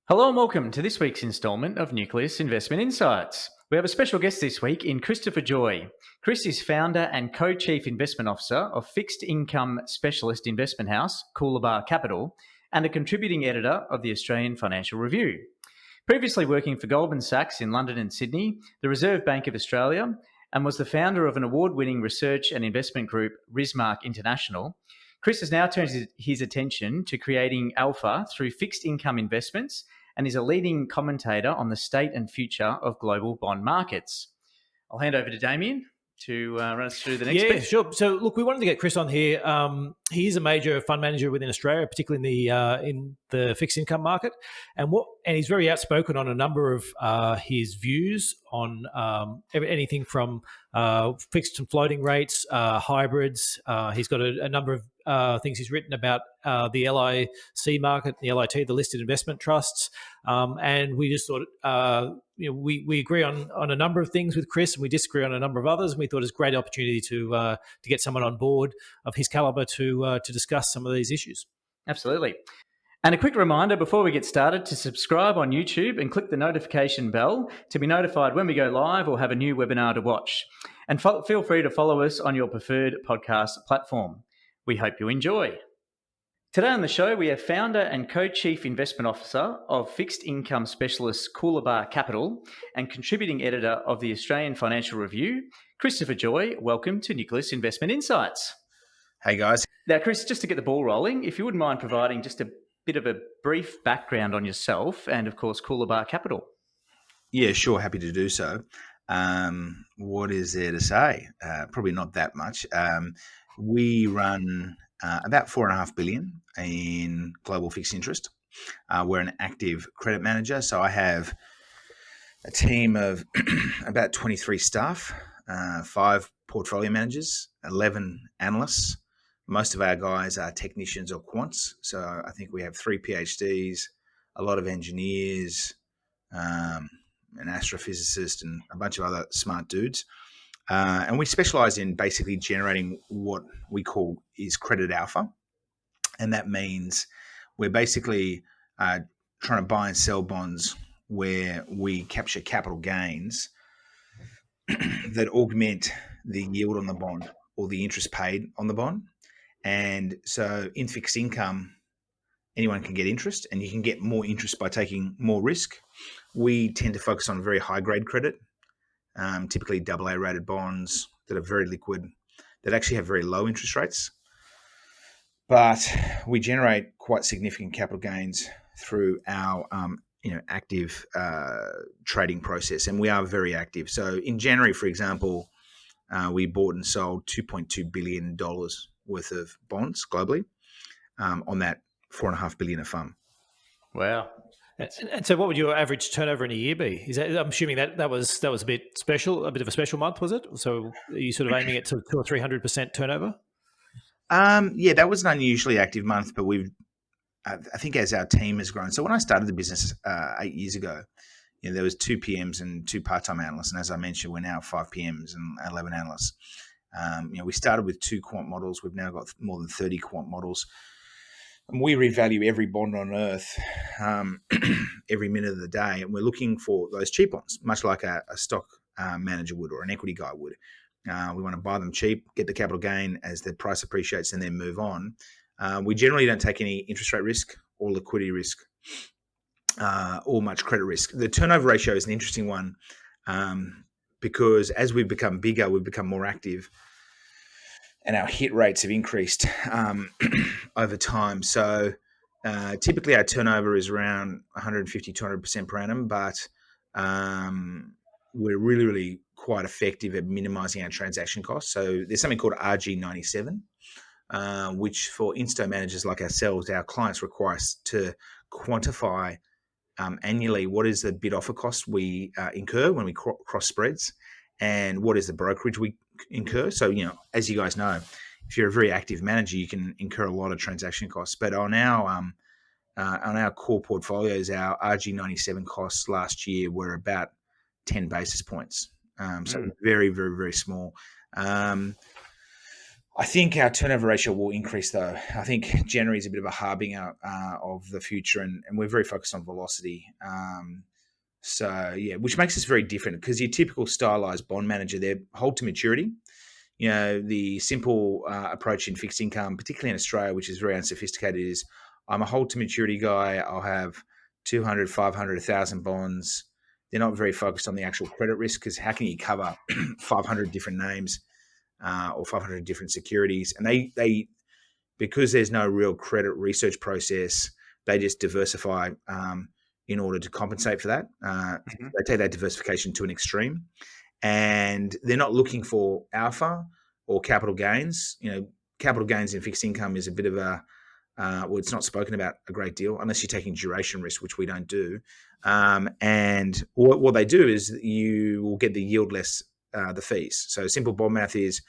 Hello and welcome to this week's instalment of Nucleus Investment Insights. We have a special guest this week in Christopher Joye. Chris is founder and co-chief investment officer of fixed income specialist investment house Coolabah Capital and a contributing editor of the Australian Financial Review. Previously working for Goldman Sachs in London and Sydney, the Reserve Bank of Australia, and was the founder of an award-winning research and investment group, Rismark International, Chris has now turned his attention to creating alpha through fixed income investments and is a leading commentator on the state and future of global bond markets. I'll hand over to Damien to run us through the next bit. Yeah, sure. So, look, we wanted to get Chris on here. He is a major fund manager within Australia, particularly in the fixed income market, and he's very outspoken on a number of his views on anything from fixed and floating rates, hybrids. He's got a number of things he's written about the LIC market, the LIT, the listed investment trusts, and we just thought, we agree on a number of things with Chris, and we disagree on a number of others. And we thought it was a great opportunity to get someone on board of his caliber to discuss some of these issues. Absolutely. And a quick reminder before we get started to subscribe on YouTube and click the notification bell to be notified when we go live or have a new webinar to watch. And feel free to follow us on your preferred podcast platform. We hope you enjoy. Today on the show, we have founder and co-chief investment officer of fixed income specialist Coolabah Capital and contributing editor of the Australian Financial Review, Christopher Joye. Welcome to Nucleus Investment Insights. Hey, guys. Now, Chris, just to get the ball rolling, if you wouldn't mind providing just a bit of a brief background on yourself and, of course, Coolabah Capital. Yeah, sure. Happy to do so. What is there to say? Probably not that much. We run about $4.5 billion in global fixed interest. We're an active credit manager. So I have a team of about 23 staff, 5 portfolio managers, 11 analysts. Most of our guys are technicians or quants. So I think we have 3 PhDs, a lot of engineers, an astrophysicist, and a bunch of other smart dudes. And we specialize in basically generating what we call is credit alpha. And that means we're basically trying to buy and sell bonds where we capture capital gains that augment the yield on the bond or the interest paid on the bond. And so in fixed income, anyone can get interest, and you can get more interest by taking more risk. We tend to focus on very high grade credit, typically AA rated bonds that are very liquid, that actually have very low interest rates. But we generate quite significant capital gains through our active trading process, and we are very active. So in January, for example, we bought and sold $2.2 billion worth of bonds globally on that $4.5 billion of FUM. Wow. And so what would your average turnover in a year be? I'm assuming that was a bit special, a bit of a special month, was it? So are you sort of aiming at 200 or 300% turnover? Yeah, that was an unusually active month, but I think as our team has grown. So when I started the business 8 years ago, there was 2 PMs and 2 part-time analysts. And as I mentioned, we're now 5 PMs and 11 analysts. We started with 2 quant models. We've now got more than 30 quant models. And we revalue every bond on earth every minute of the day. And we're looking for those cheap ones, much like a stock manager would or an equity guy would. We want to buy them cheap, get the capital gain as the price appreciates, and then move on. We generally don't take any interest rate risk or liquidity risk or much credit risk. The turnover ratio is an interesting one because as we've become bigger, we've become more active, and our hit rates have increased over time. So typically our turnover is around 150, 200% per annum, but we're really, really quite effective at minimizing our transaction costs. So there's something called RG97, which for insto managers like ourselves, our clients require us to quantify annually what is the bid offer cost we incur when we cross spreads and what is the brokerage we incur. So, as you guys know, if you're a very active manager, you can incur a lot of transaction costs. But on our core portfolios, our RG97 costs last year were about 10 basis points. So very, very, very small. I think our turnover ratio will increase, though. I think January is a bit of a harbinger of the future, and we're very focused on velocity. Which makes us very different, because your typical stylized bond manager, they're hold to maturity. The simple approach in fixed income, particularly in Australia, which is very unsophisticated, is I'm a hold to maturity guy. I'll have 200, 500, 1,000 bonds. They're not very focused on the actual credit risk, because how can you cover 500 different names or 500 different securities? And they because there's no real credit research process, they just diversify in order to compensate for that. They take that diversification to an extreme, and they're not looking for alpha or capital gains. Capital gains in fixed income is a bit of a it's not spoken about a great deal unless you're taking duration risk, which we don't do. And what they do is you will get the yield less the fees. So simple bond math is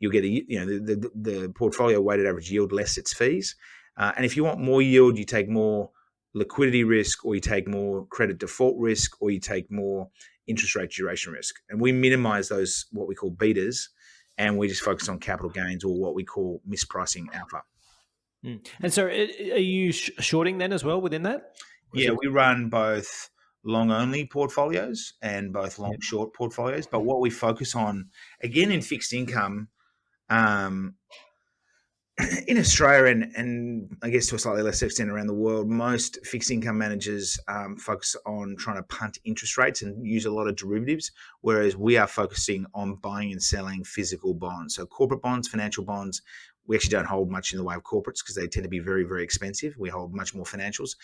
you'll get the portfolio weighted average yield less its fees. And if you want more yield, you take more liquidity risk, or you take more credit default risk, or you take more interest rate duration risk. And we minimize those, what we call betas, and we just focus on capital gains, or what we call mispricing alpha. And so are you shorting then as well within that? Yeah, we run both long-only portfolios and both long-short portfolios. But what we focus on, again, in fixed income, in Australia and I guess to a slightly less extent around the world, most fixed income managers focus on trying to punt interest rates and use a lot of derivatives, whereas we are focusing on buying and selling physical bonds. So corporate bonds, financial bonds. We actually don't hold much in the way of corporates, because they tend to be very, very expensive. We hold much more financials.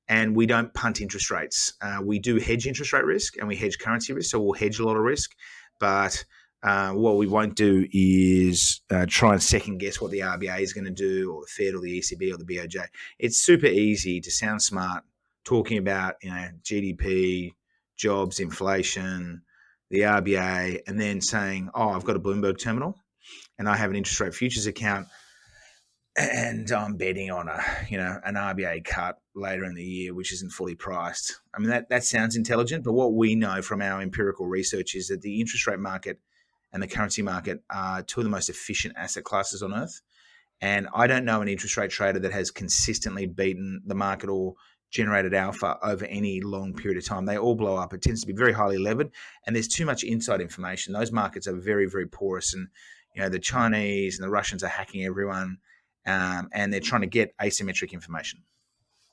And we don't punt interest rates. We do hedge interest rate risk, and we hedge currency risk. So we'll hedge a lot of risk. But what we won't do is try and second guess what the RBA is going to do, or the Fed, or the ECB, or the BOJ. It's super easy to sound smart talking about GDP, jobs, inflation, the RBA, and then saying, "Oh, I've got a Bloomberg terminal, and I have an interest rate futures account, and I'm betting on an RBA cut later in the year, which isn't fully priced." I mean, that sounds intelligent, but what we know from our empirical research is that the interest rate market and the currency market are two of the most efficient asset classes on earth. And I don't know an interest rate trader that has consistently beaten the market or generated alpha over any long period of time. They all blow up. It tends to be very highly levered, and there's too much inside information. Those markets are very, very porous, and the Chinese and the Russians are hacking everyone, and they're trying to get asymmetric information.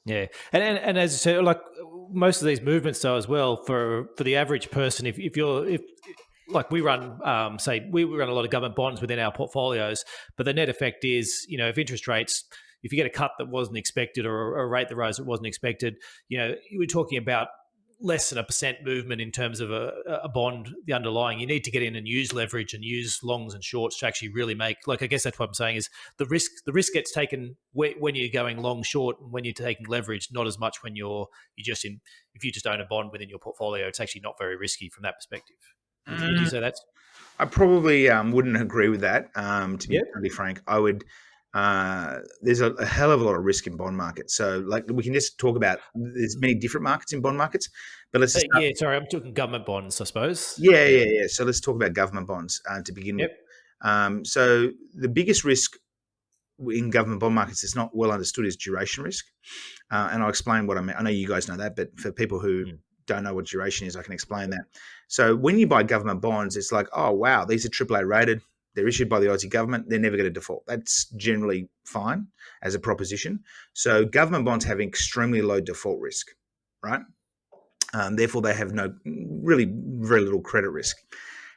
Yeah, and as you said, like most of these movements, though, as well, for the average person, if like we run, we run a lot of government bonds within our portfolios, but the net effect is, if interest rates, if you get a cut that wasn't expected, or a rate that rose that wasn't expected, you were talking about less than 1% movement in terms of a bond, the underlying. You need to get in and use leverage and use longs and shorts to actually really make, like, I guess that's what I'm saying is the risk gets taken when you're going long short, and when you're taking leverage, not as much when if you just own a bond within your portfolio. It's actually not very risky from that perspective. Would you say that? I probably wouldn't agree with that. To be totally frank, I would. There's a hell of a lot of risk in bond markets. So, like, we can just talk about there's many different markets in bond markets, but let's just sorry, I'm talking government bonds, I suppose. Yeah. So let's talk about government bonds to begin with. So the biggest risk in government bond markets is not well understood is duration risk, and I'll explain what I mean. I know you guys know that, but for people who don't know what duration is, I can explain that. So when you buy government bonds, it's like, oh wow, these are AAA rated. They're issued by the Aussie government. They're never going to default. That's generally fine as a proposition. So government bonds have extremely low default risk, right? Therefore, they have very little credit risk.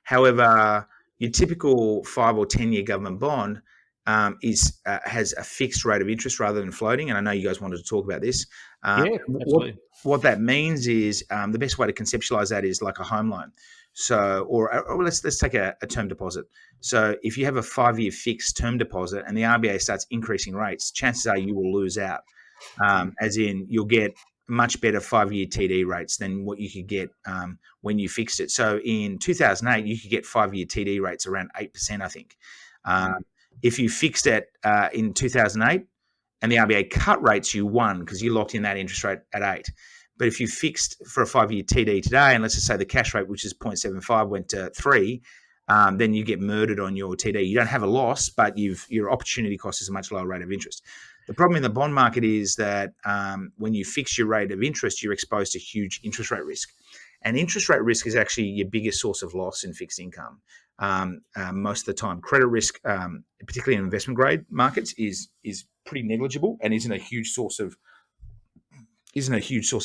However, your typical 5 or 10 year government bond has a fixed rate of interest rather than floating. And I know you guys wanted to talk about this. Absolutely. What that means is the best way to conceptualize that is like a home loan. So, or let's take a term deposit. So if you have a 5-year fixed term deposit and the RBA starts increasing rates, chances are you will lose out, as in you'll get much better 5-year TD rates than what you could get when you fixed it. So in 2008, you could get 5-year TD rates around 8%, I think. If you fixed it in 2008 and the RBA cut rates, you won because you locked in that interest rate at 8%. But if you fixed for a 5-year TD today, and let's just say the cash rate, which is 0.75, went to 3, then you get murdered on your TD. You don't have a loss, but your opportunity cost is a much lower rate of interest. The problem in the bond market is that when you fix your rate of interest, you're exposed to huge interest rate risk. And interest rate risk is actually your biggest source of loss in fixed income. Most of the time, credit risk, particularly in investment grade markets, is pretty negligible and isn't a huge source of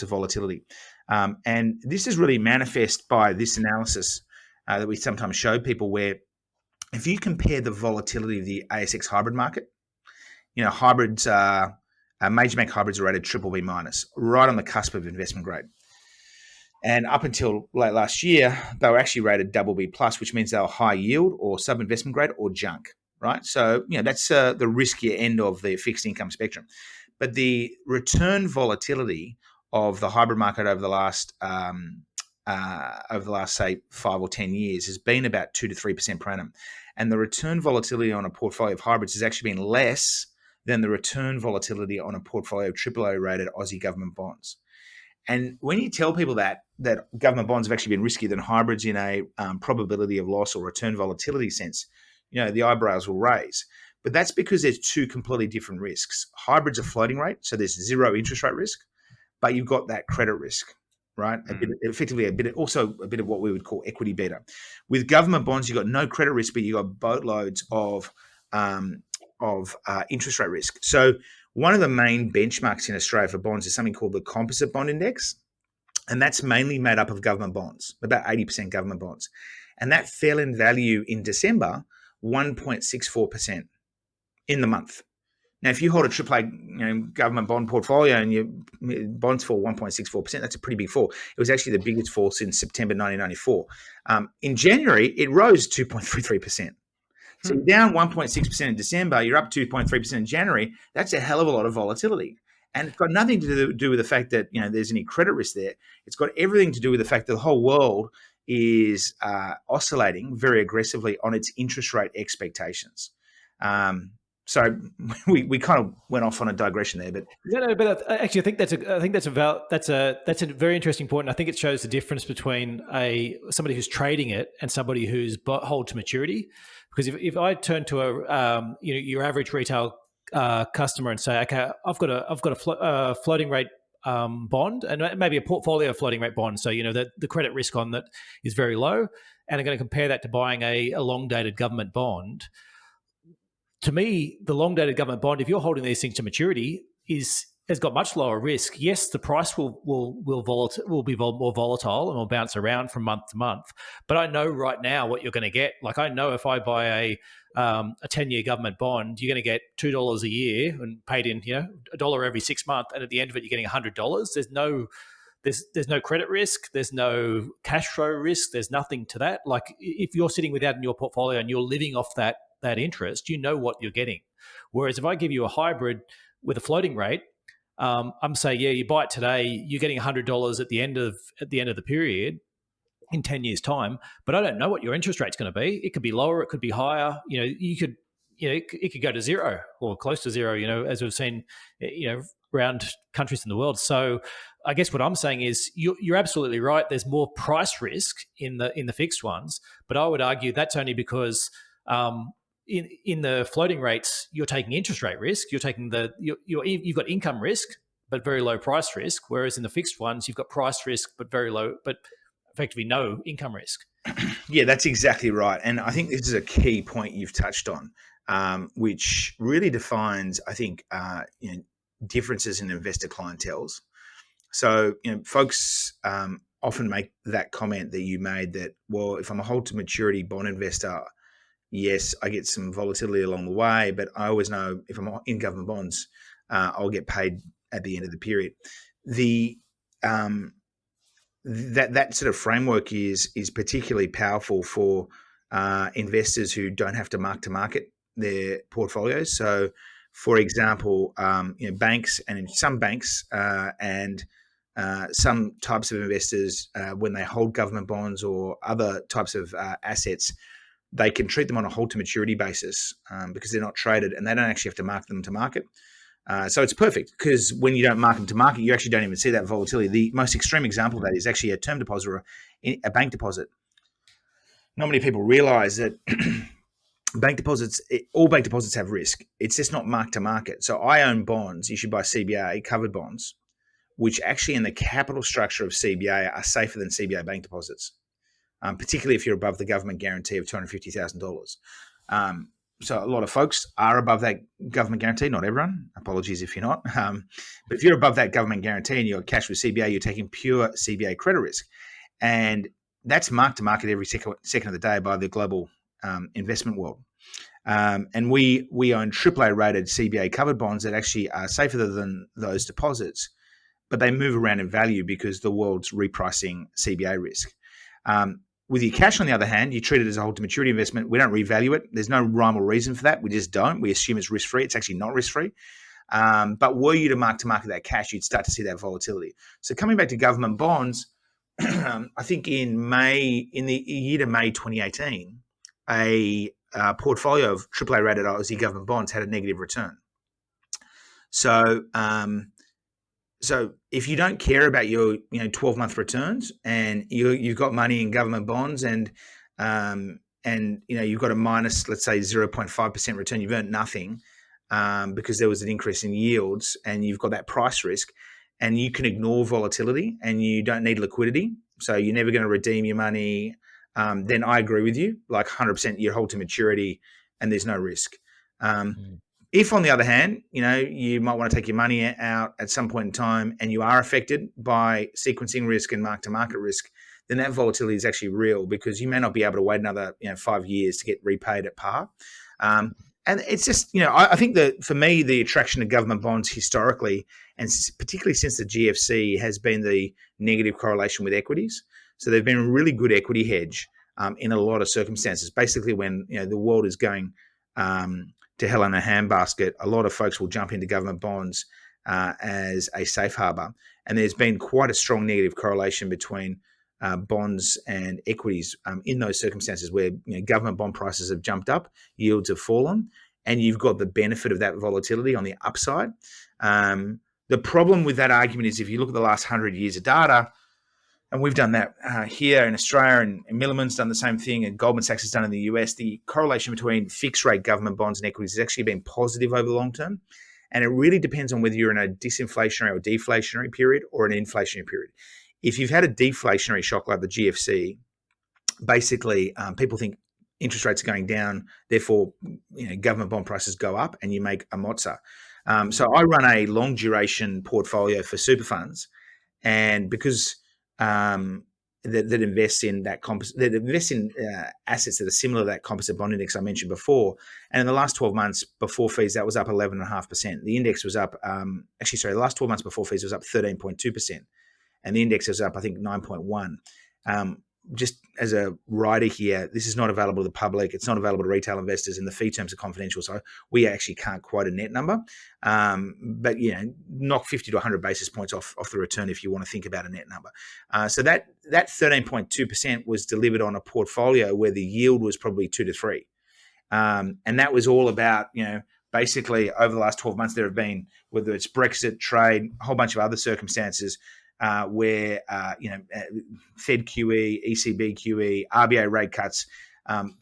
volatility. And this is really manifest by this analysis that we sometimes show people, where if you compare the volatility of the ASX hybrid market, hybrids major bank hybrids are rated BBB minus, right on the cusp of investment grade. And up until late last year, they were actually rated BB plus, which means they were high yield or sub-investment grade or junk, right? So, that's the riskier end of the fixed income spectrum. But the return volatility of the hybrid market over the last, say, 5 or 10 years has been about 2 to 3% per annum. And the return volatility on a portfolio of hybrids has actually been less than the return volatility on a portfolio of AAA rated Aussie government bonds. And when you tell people that government bonds have actually been riskier than hybrids in a probability of loss or return volatility sense, the eyebrows will raise. But that's because there's two completely different risks. Hybrids are floating rate, so there's zero interest rate risk, but you've got that credit risk, right? Effectively a bit of what we would call equity beta. With government bonds, you've got no credit risk, but you've got boatloads of interest rate risk. So one of the main benchmarks in Australia for bonds is something called the Composite Bond Index, and that's mainly made up of government bonds, about 80% government bonds. And that fell in value in December 1.64% in the month. Now, if you hold a AAA government bond portfolio and your bonds fall 1.64%, that's a pretty big fall. It was actually the biggest fall since September 1994. In January, it rose 2.33%. So you're down 1.6% in December, you're up 2.3% in January. That's a hell of a lot of volatility. And it's got nothing to do with the fact that there's any credit risk there. It's got everything to do with the fact that the whole world is oscillating very aggressively on its interest rate expectations. So we kind of went off on a digression there, but actually, I think that's a very interesting point, and I think it shows the difference between somebody who's trading it and somebody who's hold to maturity. Because if I turn to your average retail customer and say, okay, I've got a floating rate bond and maybe a portfolio of floating rate bonds, so the credit risk on that is very low, and I'm going to compare that to buying a long dated government bond. To me, the long-dated government bond, if you're holding these things to maturity, has got much lower risk. Yes, the price will be more volatile and will bounce around from month to month. But I know right now what you're going to get. Like, I know if I buy a 10-year government bond, you're going to get $2 a year and paid in $1 every 6 months, and at the end of it, you're getting $100. There's no credit risk. There's no cash flow risk. There's nothing to that. Like, if you're sitting with that in your portfolio and you're living off that interest, you know what you're getting. Whereas if I give you a hybrid with a floating rate, I'm saying, you buy it today, you're getting $100 at the end of the period in 10 years' time, but I don't know what your interest rate's going to be. It could be lower, it could be higher. It could go to zero or close to zero. As we've seen, around countries in the world. So I guess what I'm saying is you're absolutely right. There's more price risk in the fixed ones, but I would argue that's only because in the floating rates, you're taking interest rate risk. You're taking you've got income risk, but very low price risk. Whereas in the fixed ones, you've got price risk, but very low, but effectively no income risk. Yeah, that's exactly right. And I think this is a key point you've touched on, which really defines, I think, differences in investor clienteles. So, folks often make that comment that you made that, well, if I'm a hold to maturity bond investor, yes, I get some volatility along the way, but I always know if I'm in government bonds, I'll get paid at the end of the period. That sort of framework is particularly powerful for investors who don't have to market their portfolios. So, for example, banks, and in some banks and some types of investors, when they hold government bonds or other types of assets, they can treat them on a hold to maturity basis because they're not traded and they don't actually have to mark them to market. So it's perfect because when you don't mark them to market, you actually don't even see that volatility. The most extreme example of that is actually a term deposit or a bank deposit. Not many people realize that all bank deposits have risk. It's just not marked to market. So I own bonds issued by CBA, covered bonds, which actually in the capital structure of CBA are safer than CBA bank deposits, particularly if you're above the government guarantee of $250,000. So a lot of folks are above that government guarantee. Not everyone. Apologies if you're not. But if you're above that government guarantee and you're cash with CBA, you're taking pure CBA credit risk. And that's marked to market every second of the day by the global investment world. And we own AAA rated CBA covered bonds that actually are safer than those deposits, but they move around in value because the world's repricing CBA risk. With your cash, on the other hand, you treat it as a hold to maturity investment. We don't revalue it. There's no rhyme or reason for that. We just don't. We assume it's risk free. It's actually not risk free. But were you to mark that cash, you'd start to see that volatility. So coming back to government bonds, I think in the year to May 2018, a portfolio of AAA rated Aussie government bonds had a negative return. So if you don't care about your 12-month returns and you've got money in government bonds and you've got a minus, let's say 0.5% return, you've earned nothing because there was an increase in yields and you've got that price risk and you can ignore volatility and you don't need liquidity, so you're never going to redeem your money, then I agree with you, like 100% you hold to maturity and there's no risk. If, on the other hand, you might want to take your money out at some point in time and you are affected by sequencing risk and mark-to-market risk, then that volatility is actually real because you may not be able to wait another 5 years to get repaid at par. And it's just, I think that for me, the attraction to government bonds historically, and particularly since the GFC, has been the negative correlation with equities. So they've been a really good equity hedge in a lot of circumstances. Basically, when the world is going to hell in a handbasket, a lot of folks will jump into government bonds as a safe harbor. And there's been quite a strong negative correlation between bonds and equities in those circumstances where government bond prices have jumped up, yields have fallen, and you've got the benefit of that volatility on the upside. The problem with that argument is if you look at the last 100 years of data, and we've done that here in Australia, and Milliman's done the same thing, and Goldman Sachs has done in the US. The correlation between fixed rate government bonds and equities has actually been positive over the long term. And it really depends on whether you're in a disinflationary or deflationary period or an inflationary period. If you've had a deflationary shock like the GFC, basically people think interest rates are going down, therefore government bond prices go up and you make a mozza. So I run a long duration portfolio for super funds, and because that invests in assets that are similar to that composite bond index I mentioned before. And in the last 12 months before fees, that was up 11.5%. The index was up, the last 12 months before fees was up 13.2%. And the index was up, I think, 9.1%. Just as a rider here, this is not available to the public. It's not available to retail investors, and the fee terms are confidential. So we actually can't quote a net number. But knock 50 to 100 basis points off the return if you want to think about a net number. So that 13.2% was delivered on a portfolio where the yield was probably 2 to 3. And that was all about, basically over the last 12 months, there have been, whether it's Brexit, trade, a whole bunch of other circumstances, where Fed QE, ECB QE, RBA rate cuts,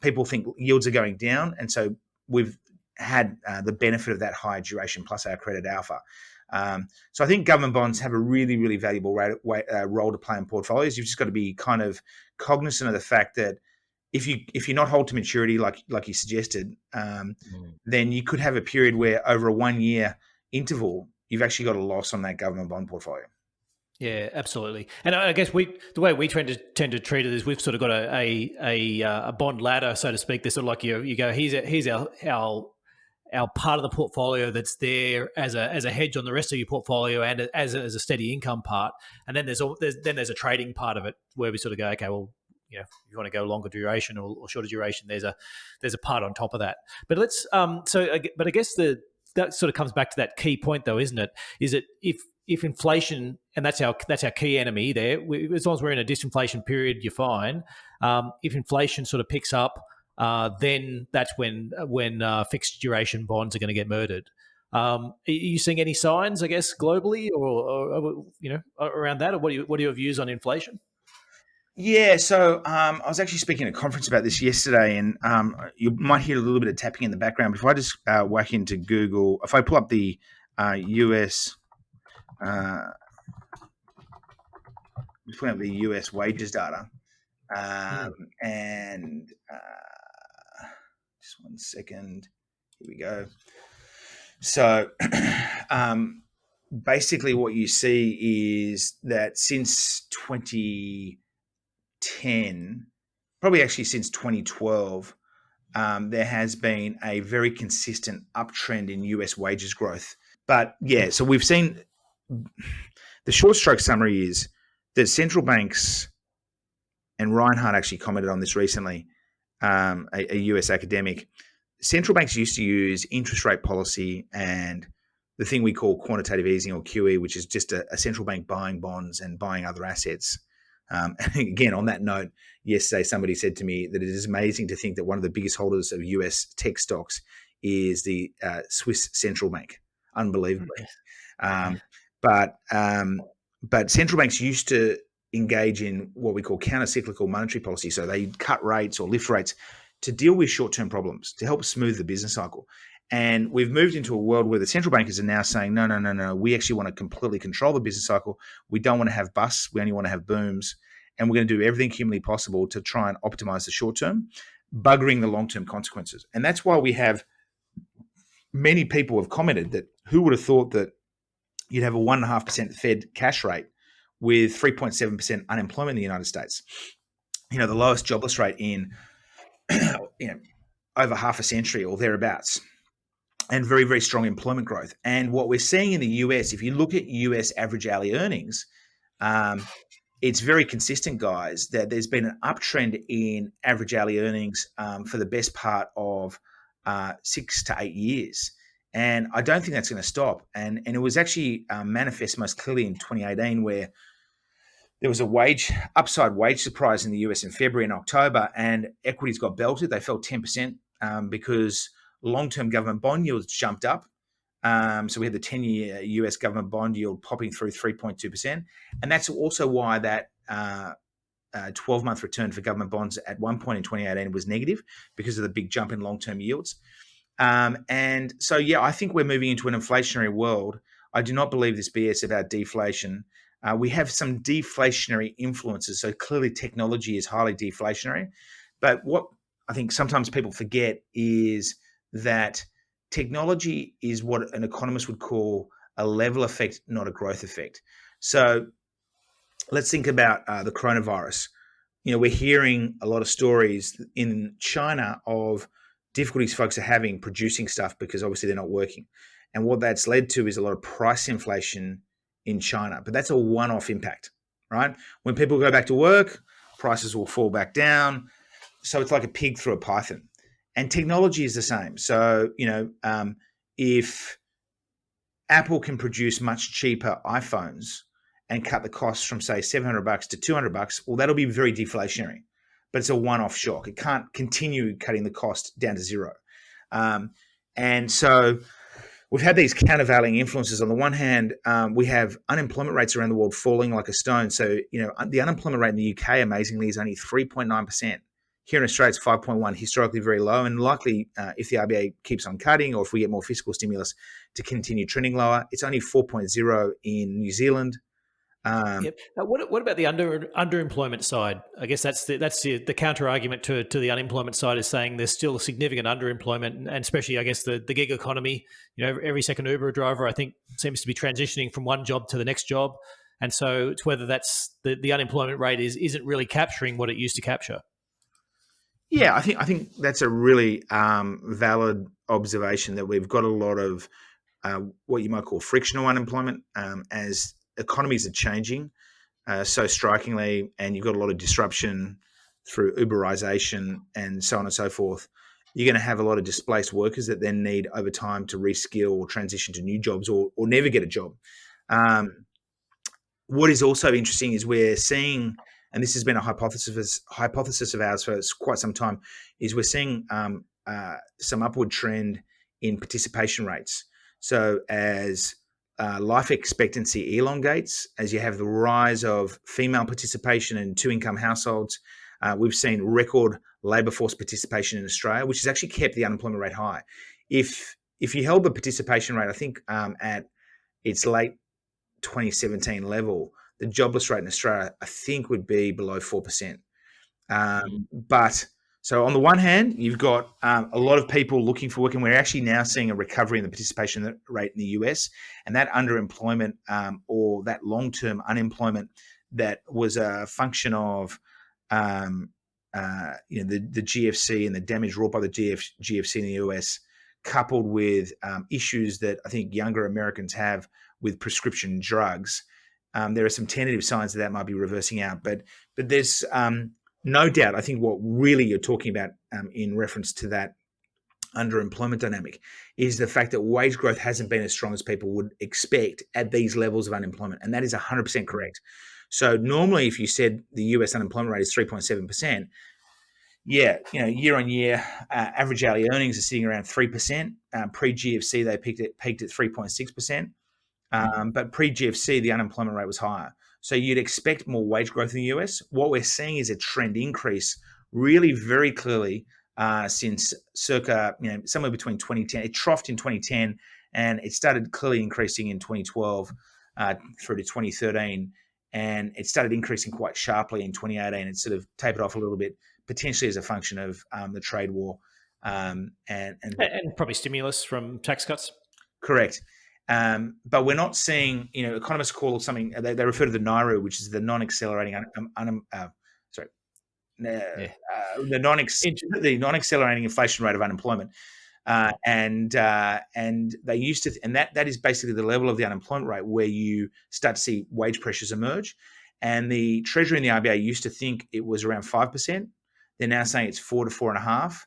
people think yields are going down, and so we've had the benefit of that higher duration plus our credit alpha. So I think government bonds have a really, really valuable role to play in portfolios. You've just got to be kind of cognizant of the fact that if you're not hold to maturity like you suggested, then you could have a period where over a 1 year interval you've actually got a loss on that government bond portfolio. Yeah, absolutely. And I guess the way we tend to treat it is we've sort of got a bond ladder, so to speak. There's sort of like you go, here's our part of the portfolio that's there as a hedge on the rest of your portfolio and as a steady income part. And then there's a trading part of it where we sort of go, okay, well, if you want to go longer duration or shorter duration, there's a part on top of that. But but I guess that sort of comes back to that key point though, isn't it? Is it if inflation, and that's our key enemy there, as long as we're in a disinflation period, you're fine. If inflation sort of picks up, then that's when fixed duration bonds are going to get murdered. Are you seeing any signs, I guess, globally or around that, or what are your views on inflation? Yeah, so I was actually speaking at a conference about this yesterday, and you might hear a little bit of tapping in the background. But if I just whack into Google, if I pull up the US, just pulling up the US wages data, and just one second, here we go. So basically, what you see is that since 2010, probably actually since 2012, there has been a very consistent uptrend in US wages growth. But yeah, so we've seen the short stroke summary is that central banks, and Reinhardt actually commented on this recently, a US academic, central banks used to use interest rate policy and the thing we call quantitative easing, or QE, which is just a central bank buying bonds and buying other assets. And again, on that note, yesterday somebody said to me that it is amazing to think that one of the biggest holders of US tech stocks is the Swiss central bank. Unbelievably. But central banks used to engage in what we call counter-cyclical monetary policy. So they cut rates or lift rates to deal with short-term problems, to help smooth the business cycle. And we've moved into a world where the central bankers are now saying, no, we actually want to completely control the business cycle. We don't want to have busts. We only want to have booms. And we're going to do everything humanly possible to try and optimize the short term, buggering the long-term consequences. And that's why we have many people have commented that who would have thought that you'd have a 1.5% Fed cash rate with 3.7% unemployment in the United States. The lowest jobless rate in over half a century or thereabouts, and very, very strong employment growth. And what we're seeing in the US, if you look at US average hourly earnings, it's very consistent, guys, that there's been an uptrend in average hourly earnings for the best part of 6 to 8 years. And I don't think that's going to stop. And it was actually manifest most clearly in 2018, where there was a upside wage surprise in the US in February and October, and equities got belted. They fell 10% because long-term government bond yields jumped up. So we had the 10-year US government bond yield popping through 3.2%. And that's also why that 12-month return for government bonds at one point in 2018 was negative, because of the big jump in long-term yields. And so, yeah, I think we're moving into an inflationary world. I do not believe this BS about deflation. We have some deflationary influences. So clearly technology is highly deflationary. But what I think sometimes people forget is that technology is what an economist would call a level effect, not a growth effect. So let's think about the coronavirus. We're hearing a lot of stories in China of difficulties folks are having producing stuff because obviously they're not working. And what that's led to is a lot of price inflation in China. But that's a one-off impact, right? When people go back to work, prices will fall back down. So it's like a pig through a python. And technology is the same. So, if Apple can produce much cheaper iPhones and cut the costs from, say, $700 to $200, well, that'll be very deflationary. But it's a one-off shock. It can't continue cutting the cost down to zero. And so we've had these countervailing influences. On the one hand, we have unemployment rates around the world falling like a stone. So, the unemployment rate in the UK, amazingly, is only 3.9%. Here in Australia, it's 5.1, historically very low, and likely if the RBA keeps on cutting, or if we get more fiscal stimulus, to continue trending lower. It's only 4.0 in New Zealand. Yep. Now, what about the underemployment side? I guess that's the counter argument to the unemployment side, is saying there's still a significant underemployment, and especially, I guess, the gig economy. Every second Uber driver, I think, seems to be transitioning from one job to the next job, and so it's whether that's the unemployment rate isn't really capturing what it used to capture. Yeah, I think that's a really valid observation, that we've got a lot of what you might call frictional unemployment as economies are changing so strikingly, and you've got a lot of disruption through Uberization and so on and so forth. You're going to have a lot of displaced workers that then need over time to reskill or transition to new jobs, or never get a job. What is also interesting is we're seeing, and this has been a hypothesis of ours for quite some time, is we're seeing some upward trend in participation rates. So as life expectancy elongates, as you have the rise of female participation in two-income households, we've seen record labour force participation in Australia, which has actually kept the unemployment rate high. If you held the participation rate, I think at its late 2017 level, the jobless rate in Australia, I think, would be below 4%. But so on the one hand, you've got a lot of people looking for work, and we're actually now seeing a recovery in the participation rate in the US, and that underemployment or that long-term unemployment that was a function of the GFC and the damage wrought by the GFC in the US, coupled with issues that I think younger Americans have with prescription drugs. There are some tentative signs that might be reversing out, but there's no doubt, I think what really you're talking about in reference to that underemployment dynamic is the fact that wage growth hasn't been as strong as people would expect at these levels of unemployment. And that is 100% correct. So normally if you said the US unemployment rate is 3.7%, year on year, average hourly earnings are sitting around 3%. Pre-GFC, they peaked at 3.6%. But pre-GFC, the unemployment rate was higher. So you'd expect more wage growth in the US. What we're seeing is a trend increase really very clearly since circa, somewhere between 2010. It troughed in 2010 and it started clearly increasing in 2012 through to 2013. And it started increasing quite sharply in 2018. It sort of tapered off a little bit, potentially as a function of the trade war. And probably stimulus from tax cuts. Correct. But we're not seeing, economists call something, they refer to the NIRU, which is the non-accelerating, the non-accelerating inflation rate of unemployment. And they used to, and that is basically the level of the unemployment rate where you start to see wage pressures emerge. And the Treasury and the RBA used to think it was around 5%. They're now saying it's 4 to 4.5%.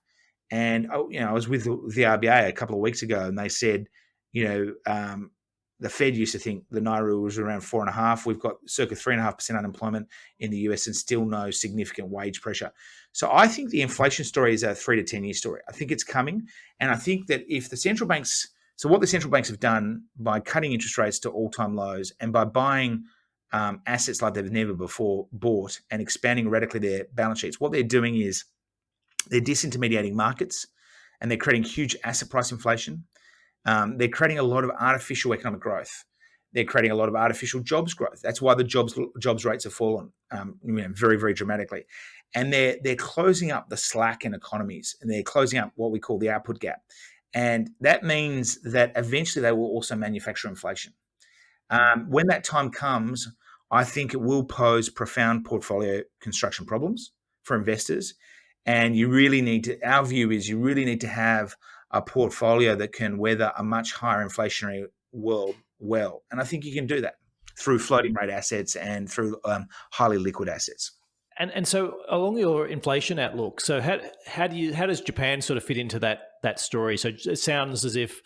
And I was with the RBA a couple of weeks ago, and they said, the Fed used to think the NIRU was around 4.5%. We've got circa 3.5% unemployment in the US and still no significant wage pressure. So I think the inflation story is a 3 to 10 year story. I think it's coming. And I think that if the central banks, so what the central banks have done by cutting interest rates to all-time lows and by buying assets like they've never before bought and expanding radically their balance sheets, what they're doing is they're disintermediating markets and they're creating huge asset price inflation. They're creating a lot of artificial economic growth. They're creating a lot of artificial jobs growth. That's why the jobs rates have fallen very, very dramatically. And they're closing up the slack in economies, and they're closing up what we call the output gap. And that means that eventually they will also manufacture inflation. When that time comes, I think it will pose profound portfolio construction problems for investors. And our view is you really need to have a portfolio that can weather a much higher inflationary world well. And I think you can do that through floating rate assets and through highly liquid assets. And so along your inflation outlook, so how does Japan sort of fit into that story? So it sounds as if,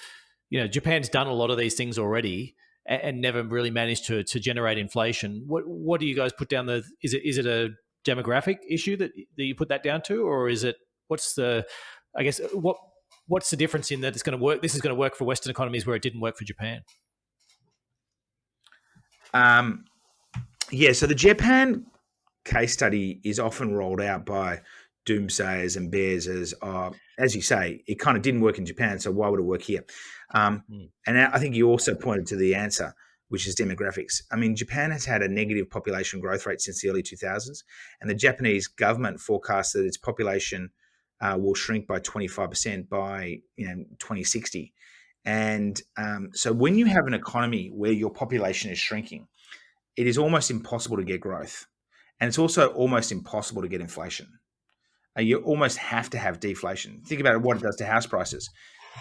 Japan's done a lot of these things already and never really managed to generate inflation. What do you guys put down is it a demographic issue that you put that down to, or is it, what's the difference in that it's going to work? This is going to work for Western economies where it didn't work for Japan. So the Japan case study is often rolled out by doomsayers and bears as you say, it kind of didn't work in Japan, so why would it work here? And I think you also pointed to the answer, which is demographics. I mean, Japan has had a negative population growth rate since the early 2000s, and the Japanese government forecasts that its population will shrink by 25% by 2060. And so when you have an economy where your population is shrinking, it is almost impossible to get growth. And it's also almost impossible to get inflation. You almost have to have deflation. Think about what it does to house prices.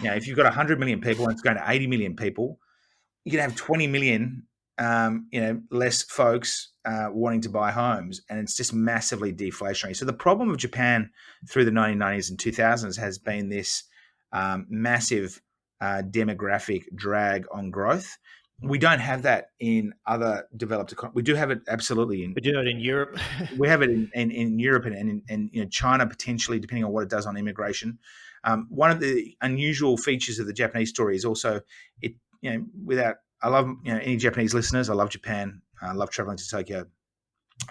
If you've got 100 million people and it's going to 80 million people, you can have 20 million less folks wanting to buy homes, and it's just massively deflationary. So the problem of Japan through the 1990s and 2000s has been this massive demographic drag on growth. We don't have that in other developed economies. We do have it absolutely in. We do it in Europe. We have it in Europe and in China potentially, depending on what it does on immigration. One of the unusual features of the Japanese story is also it. I love any Japanese listeners. I love Japan. I love traveling to Tokyo,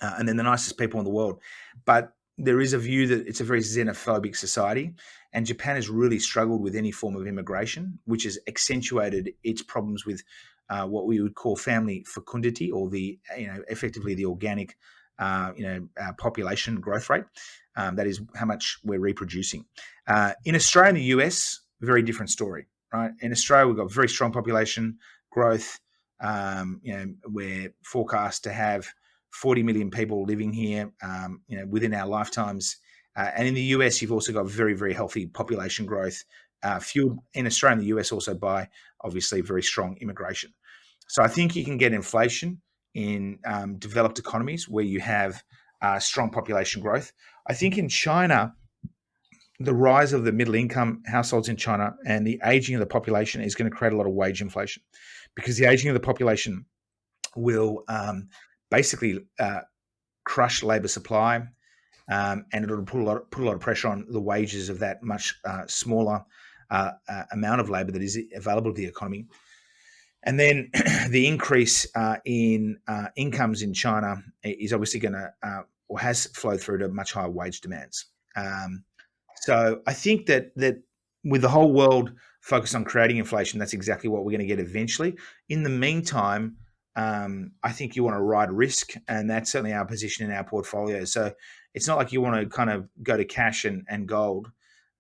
and they're the nicest people in the world. But there is a view that it's a very xenophobic society, and Japan has really struggled with any form of immigration, which has accentuated its problems with what we would call family fecundity, or effectively the organic population growth rate. That is how much we're reproducing. In Australia and the US, very different story, right? In Australia, we've got very strong population growth. We're forecast to have 40 million people living here, within our lifetimes. And in the US, you've also got very, very healthy population growth, fueled in Australia and the US also by obviously very strong immigration. So I think you can get inflation in developed economies where you have strong population growth. I think in China, the rise of the middle income households in China and the aging of the population is going to create a lot of wage inflation, because the aging of the population will basically crush labor supply, and it'll put a lot of pressure on the wages of that much smaller amount of labor that is available to the economy. And then the increase in incomes in China is obviously going to, or has flowed through to much higher wage demands. So I think that with the whole world focused on creating inflation, that's exactly what we're going to get eventually. In the meantime, I think you want to ride risk, and that's certainly our position in our portfolio. So it's not like you want to kind of go to cash and gold,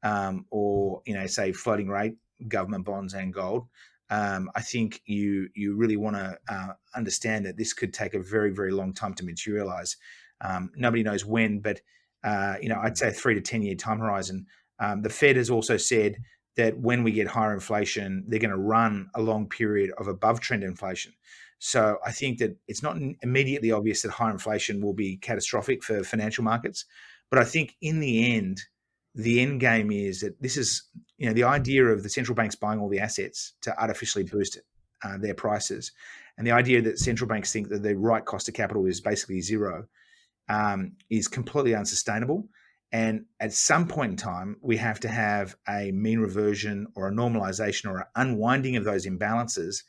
or say floating rate government bonds and gold. I think you really want to understand that this could take a very, very long time to materialize. Nobody knows when, but I'd say a 3 to 10 year time horizon. The Fed has also said that when we get higher inflation, they're going to run a long period of above trend inflation. So I think that it's not immediately obvious that higher inflation will be catastrophic for financial markets. But I think in the end game is that this is, the idea of the central banks buying all the assets to artificially boost their prices, and the idea that central banks think that the right cost of capital is basically zero, is completely unsustainable. And at some point in time, we have to have a mean reversion or a normalization or an unwinding of those imbalances.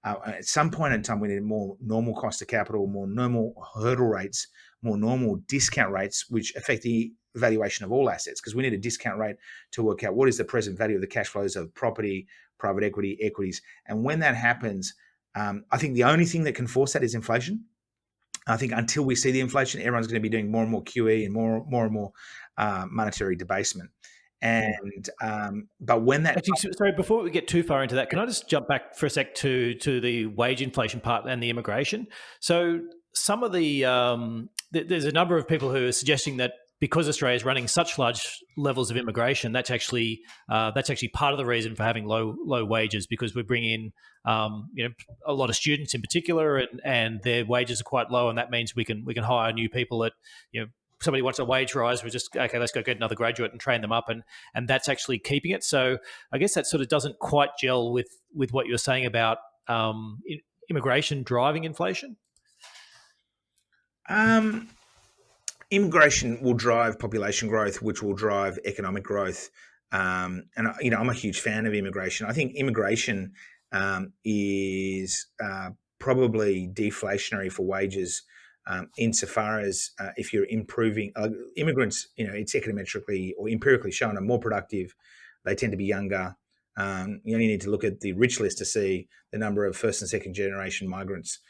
At some point in time, we need more normal cost of capital, more normal hurdle rates, more normal discount rates, which affect the valuation of all assets, because we need a discount rate to work out what is the present value of the cash flows of property, private equity, equities. And when that happens, I think the only thing that can force that is inflation. I think until we see the inflation, everyone's going to be doing more and more QE and more and more monetary debasement. And but when that actually, sorry, before we get too far into that, can I just jump back for a sec to the wage inflation part and the immigration? So some of there's a number of people who are suggesting that because Australia is running such large levels of immigration, that's actually part of the reason for having low wages, because we bring in a lot of students in particular, and their wages are quite low, and that means we can hire new people at somebody wants a wage rise, we're just, okay, let's go get another graduate and train them up, and that's actually keeping it. So I guess that sort of doesn't quite gel with what you're saying about immigration driving inflation. Immigration will drive population growth, which will drive economic growth. And I'm a huge fan of immigration. I think immigration is probably deflationary for wages, insofar as if you're improving immigrants, it's econometrically or empirically shown are more productive. They tend to be younger. You only need to look at the rich list to see the number of first and second generation migrants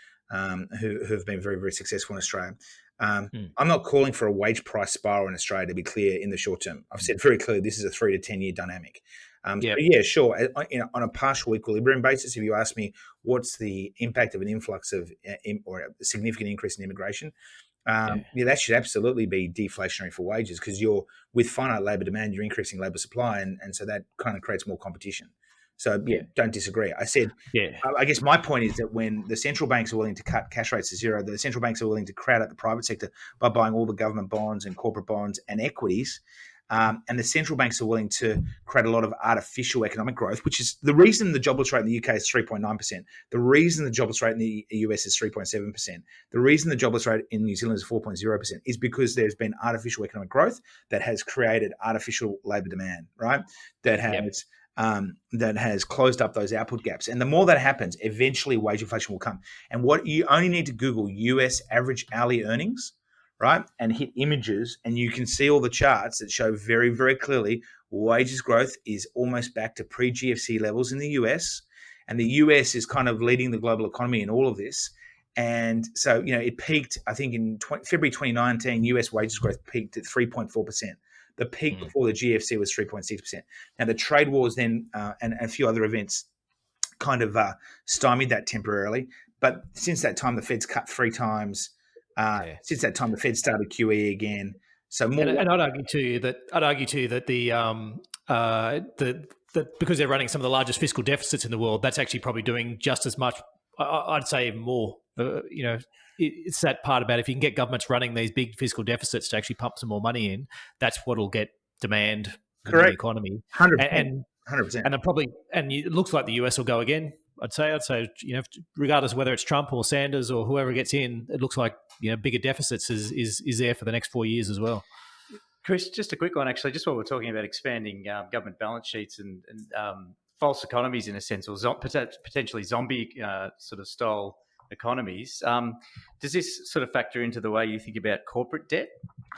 who have been very, very successful in Australia. I'm not calling for a wage price spiral in Australia, to be clear, in the short term. I've said very clearly this is a 3 to 10 year dynamic. But yeah, sure. On a partial equilibrium basis, if you ask me what's the impact of an influx of or a significant increase in immigration, that should absolutely be deflationary for wages, because you're with finite labour demand, you're increasing labour supply, and so that kind of creates more competition. So don't disagree. I said, I guess my point is that when the central banks are willing to cut cash rates to zero, the central banks are willing to crowd out the private sector by buying all the government bonds and corporate bonds and equities. And the central banks are willing to create a lot of artificial economic growth, which is the reason the jobless rate in the UK is 3.9%. The reason the jobless rate in the US is 3.7%. The reason the jobless rate in New Zealand is 4.0% is because there's been artificial economic growth that has created artificial labour demand, right? That has closed up those output gaps. And the more that happens, eventually wage inflation will come. And what you only need to Google US average hourly earnings, right, and hit images, and you can see all the charts that show very, very clearly wages growth is almost back to pre-GFC levels in the US. And the US is kind of leading the global economy in all of this. And so, it peaked, I think, in February 2019, US wages growth peaked at 3.4%. The peak before the GFC was 3.6%. Now, the trade wars then and a few other events kind of stymied that temporarily. But since that time, the Fed's cut 3 times. Since that time, the Fed started QE again. So more, and I'd argue to you that the because they're running some of the largest fiscal deficits in the world, that's actually probably doing just as much. I'd say even more. It's that part about if you can get governments running these big fiscal deficits to actually pump some more money in, that's what'll get demand in the economy. 100%. 100%. And it looks like the US will go again. I'd say, regardless of whether it's Trump or Sanders or whoever gets in, it looks like bigger deficits is there for the next 4 years as well. Chris, just a quick one, actually, just while we're talking about expanding government balance sheets and false economies in a sense, or potentially zombie sort of style economies. Does this sort of factor into the way you think about corporate debt?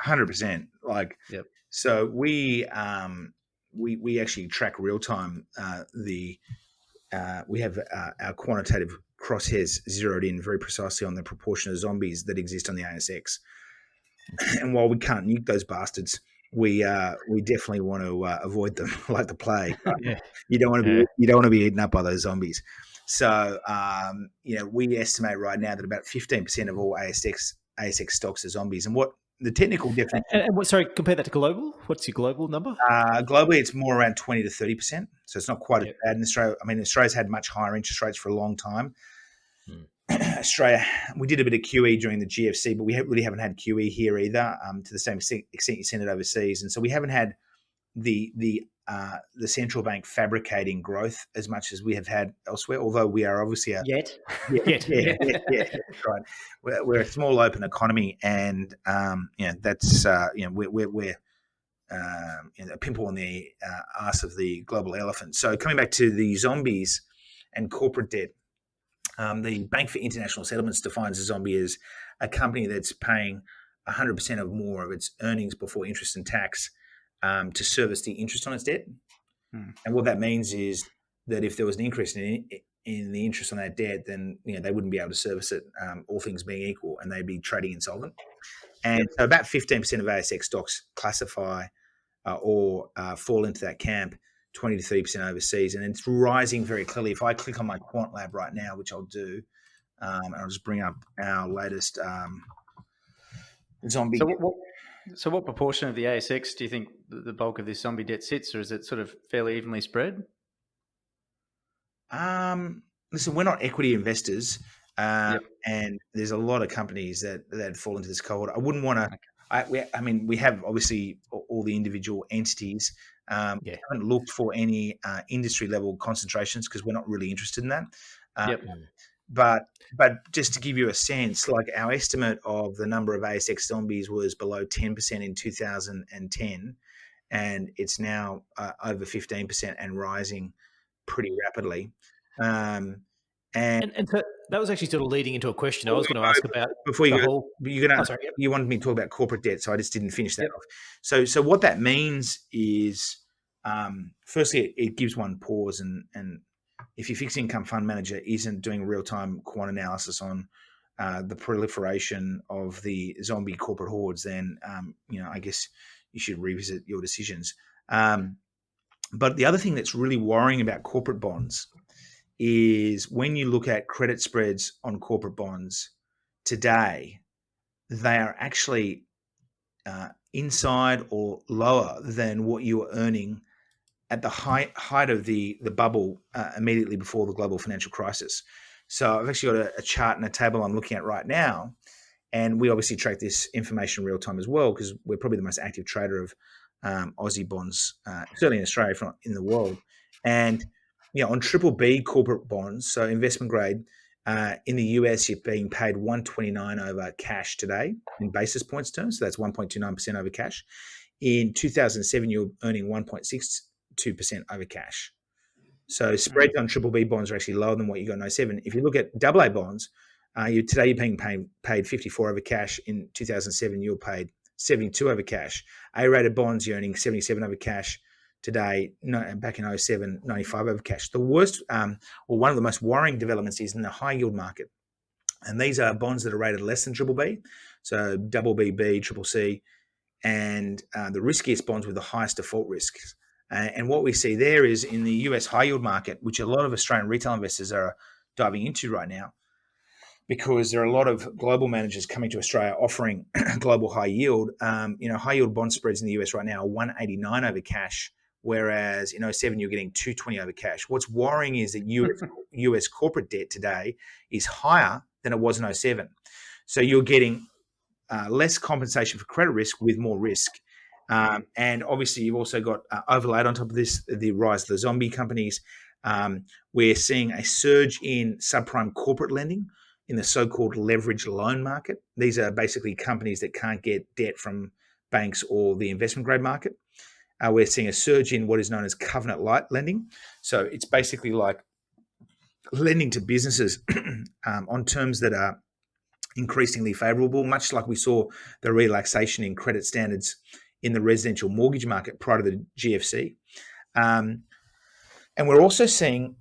100%. So we actually track real time we have our quantitative crosshairs zeroed in very precisely on the proportion of zombies that exist on the ASX. And while we can't nuke those bastards, we definitely want to avoid them like the plague. Right? You don't want to be eaten up by those zombies. So we estimate right now that about 15% of all ASX stocks are zombies. And what the technical difference? And sorry, compare that to global. What's your global number? Globally, it's more around 20 to 30%. So it's not quite as bad in Australia. I mean, Australia's had much higher interest rates for a long time. Australia, we did a bit of QE during the GFC, but we really haven't had QE here either, to the same extent you've seen it overseas. And so we haven't had the central bank fabricating growth as much as we have had elsewhere, although we are obviously yet. Right. We're a small open economy, and that's we're a pimple on the arse of the global elephant. So coming back to the zombies and corporate debt, the Bank for International Settlements defines a zombie as a company that's paying 100% or more of its earnings before interest and tax to service the interest on its debt. And what that means is that if there was an increase in the interest on that debt, then they wouldn't be able to service it, all things being equal, and they'd be trading insolvent. And so about 15% of ASX stocks classify or fall into that camp, 20 to 30% overseas, and it's rising very clearly. If I click on my quant lab right now, which I'll do, and I'll just bring up our latest zombie. So what proportion of the ASX do you think the bulk of this zombie debt sits, or is it sort of fairly evenly spread? Listen, we're not equity investors, and there's a lot of companies that fall into this cohort. I wouldn't want to. We have obviously all the individual entities. We haven't looked for any industry level concentrations because we're not really interested in that. But just to give you a sense, like our estimate of the number of ASX zombies was below 10% in 2010, and it's now over 15% and rising pretty rapidly. And so that was actually sort of leading into a question I was going to ask about. Before you go, you wanted me to talk about corporate debt, so I just didn't finish that off. So what that means is, firstly, it gives one pause, and if your fixed income fund manager isn't doing real-time quant analysis on the proliferation of the zombie corporate hordes, then I guess you should revisit your decisions. But the other thing that's really worrying about corporate bonds is when you look at credit spreads on corporate bonds today, they are actually inside or lower than what you were earning at the height of the bubble immediately before the global financial crisis. So I've actually got a chart and a table I'm looking at right now, and we obviously track this information real time as well because we're probably the most active trader of Aussie bonds, certainly in Australia, if not in the world. And on triple B corporate bonds, so investment grade, in the US, you're being paid 129 over cash today in basis points terms. So that's 1.29% over cash. In 2007, you're earning 1.62% over cash. So spreads on triple B bonds are actually lower than what you got in 07. If you look at double A bonds, today you're being paid 54 over cash. In 2007, you were paid 72 over cash. A-rated bonds, you're earning 77 over cash. Today, back in 07, 95 over cash. The worst, or one of the most worrying developments is in the high yield market. And these are bonds that are rated less than triple B, so double BB, triple C, and the riskiest bonds with the highest default risks. And what we see there is in the US high yield market, which a lot of Australian retail investors are diving into right now, because there are a lot of global managers coming to Australia offering global high yield. High yield bond spreads in the US right now are 189 over cash, whereas in 07 you're getting 220 over cash. What's worrying is that US corporate debt today is higher than it was in 07. So you're getting less compensation for credit risk with more risk. And obviously you've also got overlaid on top of this, the rise of the zombie companies. We're seeing a surge in subprime corporate lending in the so-called leveraged loan market. These are basically companies that can't get debt from banks or the investment grade market. We're seeing a surge in what is known as covenant light lending. So it's basically like lending to businesses on terms that are increasingly favorable, much like we saw the relaxation in credit standards in the residential mortgage market prior to the GFC. And we're also seeing,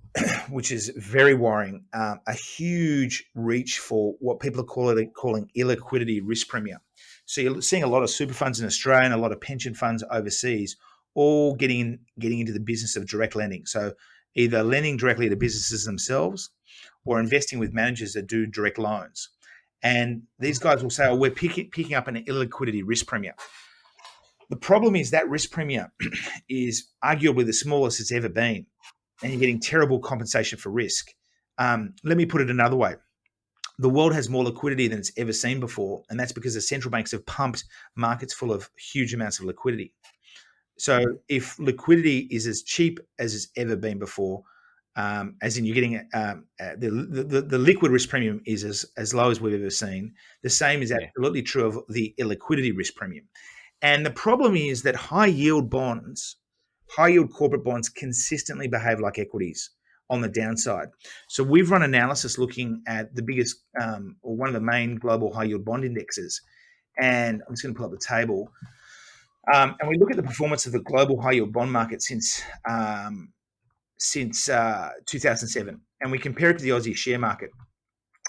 which is very worrying, a huge reach for what people are calling illiquidity risk premium. So you're seeing a lot of super funds in Australia and a lot of pension funds overseas all getting into the business of direct lending. So either lending directly to businesses themselves or investing with managers that do direct loans. And these guys will say, oh, we're picking up an illiquidity risk premium. The problem is that risk premium is arguably the smallest it's ever been, and you're getting terrible compensation for risk. Let me put it another way. The world has more liquidity than it's ever seen before, and that's because the central banks have pumped markets full of huge amounts of liquidity. So if liquidity is as cheap as it's ever been before, as in you're getting the liquid risk premium is as low as we've ever seen, the same is absolutely true of the illiquidity risk premium. And the problem is that high yield corporate bonds consistently behave like equities on the downside. So we've run analysis looking at the biggest or one of the main global high yield bond indexes. And I'm just going to pull up the table. And we look at the performance of the global high yield bond market since 2007. And we compare it to the Aussie share market.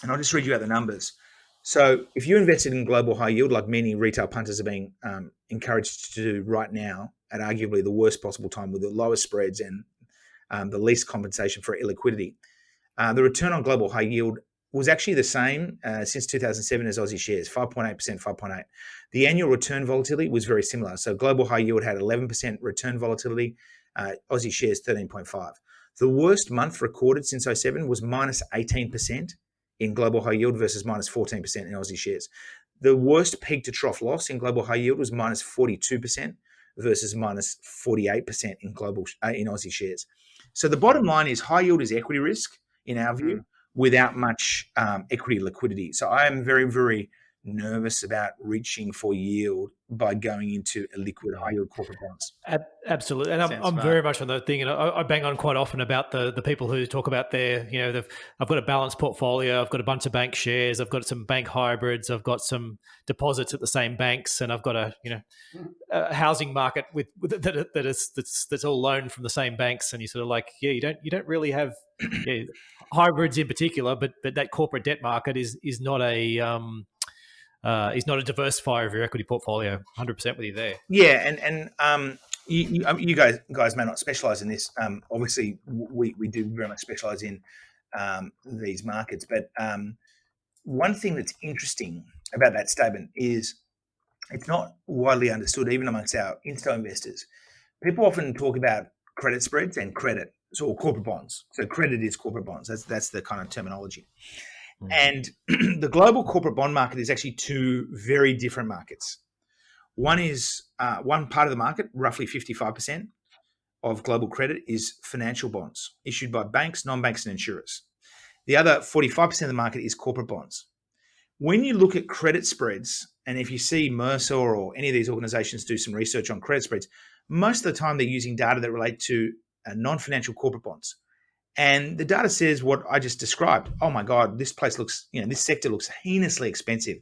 And I'll just read you out the numbers. So if you invested in global high yield, like many retail punters are being encouraged to do right now, at arguably the worst possible time with the lowest spreads and the least compensation for illiquidity, the return on global high yield was actually the same since 2007 as Aussie shares, 5.8%, 5.8. The annual return volatility was very similar. So global high yield had 11% return volatility, Aussie shares 13.5. The worst month recorded since 07 was minus 18% in global high yield versus minus 14% in Aussie shares. The worst peak to trough loss in global high yield was minus 42% versus minus 48% in Aussie shares. So the bottom line is high yield is equity risk in our view without much equity liquidity. So I am very, very nervous about reaching for yield by going into a liquid high yield corporate bonds. Absolutely. And I'm very much on the thing, and I bang on quite often about the people who talk about I've got a balanced portfolio, I've got a bunch of bank shares, I've got some bank hybrids, I've got some deposits at the same banks, and I've got a housing market that's all loaned from the same banks. And you sort of like, you don't really have hybrids in particular, but that corporate debt market is not a diversifier of your equity portfolio. 100% with you there. Yeah, and you guys may not specialize in this. Obviously, we do very much specialize in these markets. But one thing that's interesting about that statement is it's not widely understood, even amongst our insto investors. People often talk about credit spreads and credit, or corporate bonds. So credit is corporate bonds. That's the kind of terminology. And the global corporate bond market is actually two very different markets. One is one part of the market, roughly 55% of global credit, is financial bonds issued by banks, non-banks, and insurers. The other 45% of the market is corporate bonds. When you look at credit spreads, and if you see Mercer or any of these organizations do some research on credit spreads, most of the time they're using data that relate to non-financial corporate bonds. And the data says what I just described. Oh my God, this this sector looks heinously expensive.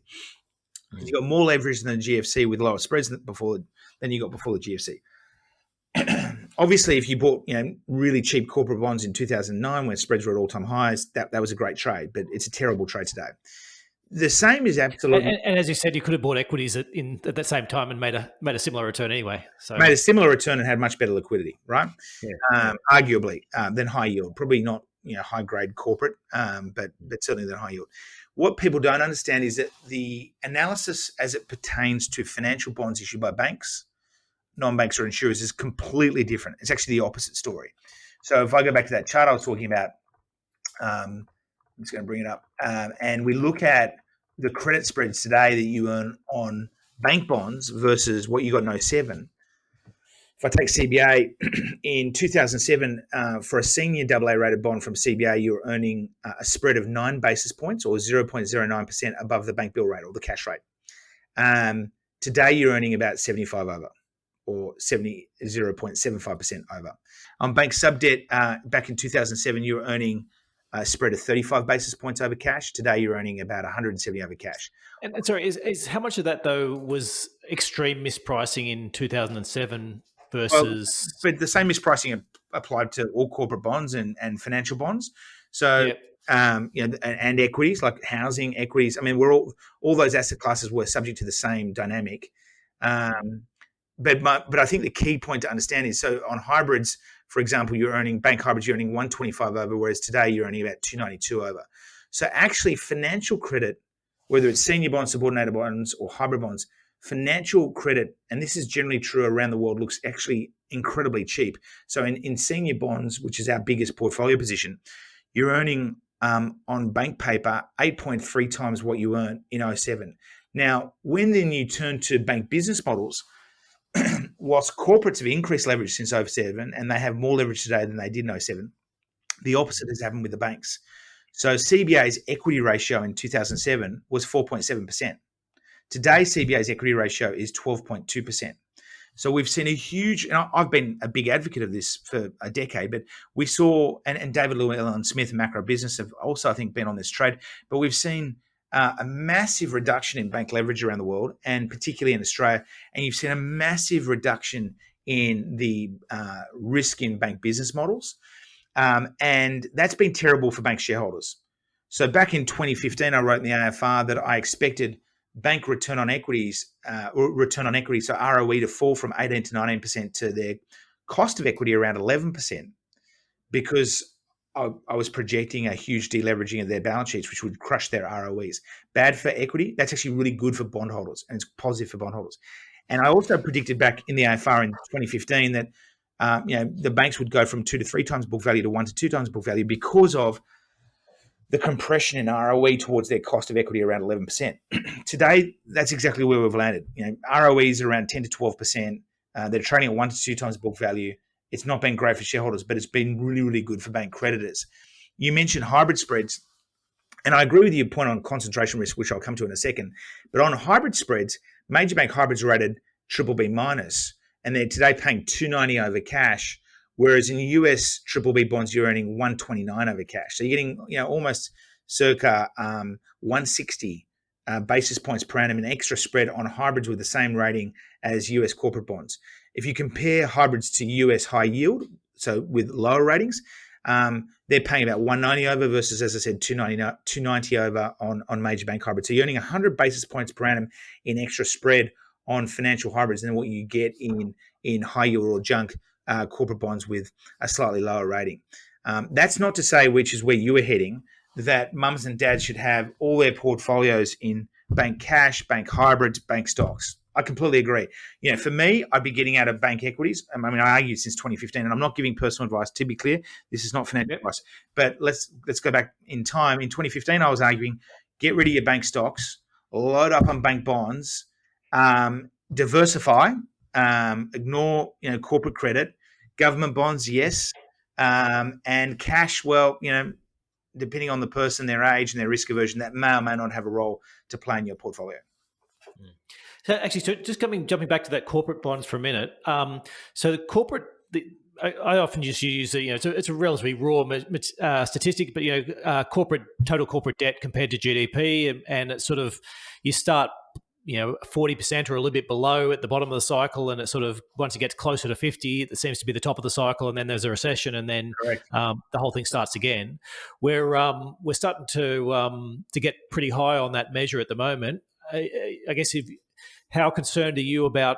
Because you've got more leverage than the GFC with lower spreads than you got before the GFC. Obviously, if you bought really cheap corporate bonds in 2009 when spreads were at all-time highs, that was a great trade, but it's a terrible trade today. The same is absolutely... And as you said, you could have bought equities at that same time and made a similar return anyway. So made a similar return and had much better liquidity, right? Yeah. Arguably, than high yield. Probably not high grade corporate, but certainly than high yield. What people don't understand is that the analysis as it pertains to financial bonds issued by banks, non-banks, or insurers is completely different. It's actually the opposite story. So if I go back to that chart I was talking about, I'm just going to bring it up, and we look at the credit spreads today that you earn on bank bonds versus what you got in 07. If I take CBA, in 2007, for a senior AA rated bond from CBA, you're earning a spread of 9 basis points or 0.09% above the bank bill rate or the cash rate. Today, you're earning about 75 over or 0.75% over. On bank sub debt, back in 2007, you were earning a spread of 35 basis points over cash. Today, you're earning about 170 over cash. And sorry, is how much of that though was extreme mispricing in 2007 versus? But the same mispricing applied to all corporate bonds and financial bonds. So, and equities like housing equities. I mean, we're all those asset classes were subject to the same dynamic. But I think the key point to understand is, so on hybrids, for example, bank hybrids, you're earning 125 over, whereas today you're earning about 292 over. So actually financial credit, whether it's senior bonds, subordinated bonds, or hybrid bonds, financial credit, and this is generally true around the world, looks actually incredibly cheap. So in senior bonds, which is our biggest portfolio position, you're earning on bank paper 8.3 times what you earned in 07. Now, when then you turn to bank business models, whilst corporates have increased leverage since 07 and they have more leverage today than they did in 07, the opposite has happened with the banks. So CBA's equity ratio in 2007 was 4.7%. Today, CBA's equity ratio is 12.2%. So we've seen a huge, and I've been a big advocate of this for a decade, but we saw, and David Llewellyn-Smith and Macro Business have also, I think, been on this trade, but we've seen a massive reduction in bank leverage around the world, and particularly in Australia, and you've seen a massive reduction in the risk in bank business models, and that's been terrible for bank shareholders. So back in 2015, I wrote in the AFR that I expected bank return on equity, so ROE, to fall from 18 to 19% to their cost of equity around 11%, because I was projecting a huge deleveraging of their balance sheets, which would crush their ROEs. Bad for equity. That's actually really good for bondholders, and it's positive for bondholders. And I also predicted back in the AFR in 2015 that the banks would go from 2 to 3 times book value to 1 to 2 times book value because of the compression in ROE towards their cost of equity around 11%. Today, that's exactly where we've landed. ROEs are around 10 to 12%. They're trading at 1 to 2 times book value. It's not been great for shareholders, but it's been really, really good for bank creditors. You mentioned hybrid spreads, and I agree with your point on concentration risk, which I'll come to in a second. But on hybrid spreads, major bank hybrids are rated BBB minus, and they're today paying 290 over cash, whereas in US BBB bonds, you're earning 129 over cash. So you're getting almost circa 160 basis points per annum in extra spread on hybrids with the same rating as US corporate bonds. If you compare hybrids to US high yield, so with lower ratings, they're paying about 190 over versus, as I said, 290 over on major bank hybrids. So you're earning 100 basis points per annum in extra spread on financial hybrids than what you get in high yield or junk corporate bonds with a slightly lower rating. That's not to say, which is where you were heading, that mums and dads should have all their portfolios in bank cash, bank hybrids, bank stocks. I completely agree. For me, I'd be getting out of bank equities. I mean, I argued since 2015, and I'm not giving personal advice. To be clear, this is not financial advice. But let's go back in time. In 2015, I was arguing, get rid of your bank stocks, load up on bank bonds, diversify, ignore corporate credit, government bonds, yes, and cash. Well, depending on the person, their age, and their risk aversion, that may or may not have a role to play in your portfolio. So actually, just jumping back to that corporate bonds for a minute. So the corporate, I often just use it's a relatively raw statistic, but total corporate debt compared to GDP, and it's sort of you start 40% or a little bit below at the bottom of the cycle, and it sort of once it gets closer to 50, it seems to be the top of the cycle, and then there's a recession, and then the whole thing starts again. We're starting to get pretty high on that measure at the moment. I guess how concerned are you about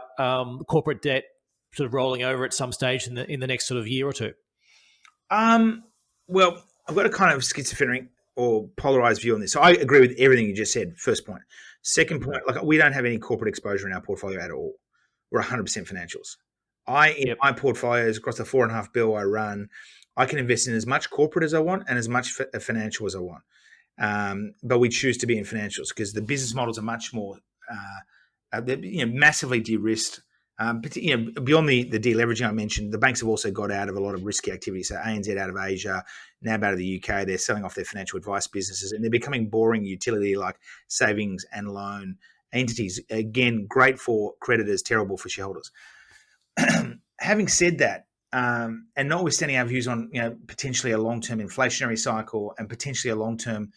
corporate debt sort of rolling over at some stage in the next sort of year or two? Well, I've got a kind of schizophrenic or polarized view on this. So I agree with everything you just said. First point. Second point, we don't have any corporate exposure in our portfolio at all. We're 100% financials. My portfolios across the 4.5 billion I run, I can invest in as much corporate as I want and as much financial as I want. But we choose to be in financials because the business models are much more, massively de-risked. Beyond the deleveraging I mentioned, the banks have also got out of a lot of risky activity. So ANZ out of Asia, NAB out of the UK, they're selling off their financial advice businesses, and they're becoming boring utility like savings and loan entities. Again, great for creditors, terrible for shareholders. Having said that, and notwithstanding our views on potentially a long-term inflationary cycle and potentially a long-term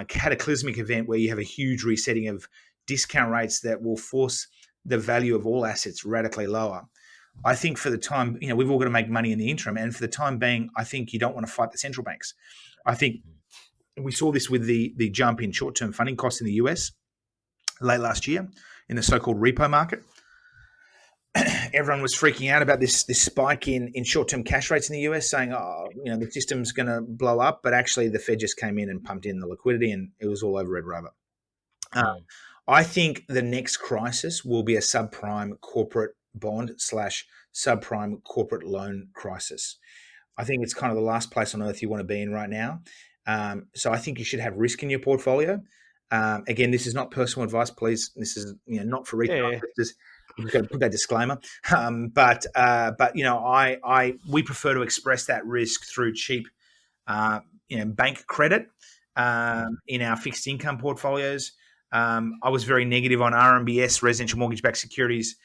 cataclysmic event where you have a huge resetting of discount rates that will force the value of all assets radically lower. I think for the time, we've all got to make money in the interim. And for the time being, I think you don't want to fight the central banks. I think we saw this with the jump in short-term funding costs in the US late last year in the so-called repo market. Everyone was freaking out about this spike in short-term cash rates in the US, saying, the system's going to blow up. But actually, the Fed just came in and pumped in the liquidity, and it was all over red rubber. I think the next crisis will be a subprime corporate bond / subprime corporate loan crisis. I think it's kind of the last place on earth you want to be in right now. So I think you should have risk in your portfolio. Again, this is not personal advice, please. This is not for retail investors. You've got to put that disclaimer. But we prefer to express that risk through cheap bank credit in our fixed income portfolios. I was very negative on RMBS, residential mortgage-backed securities,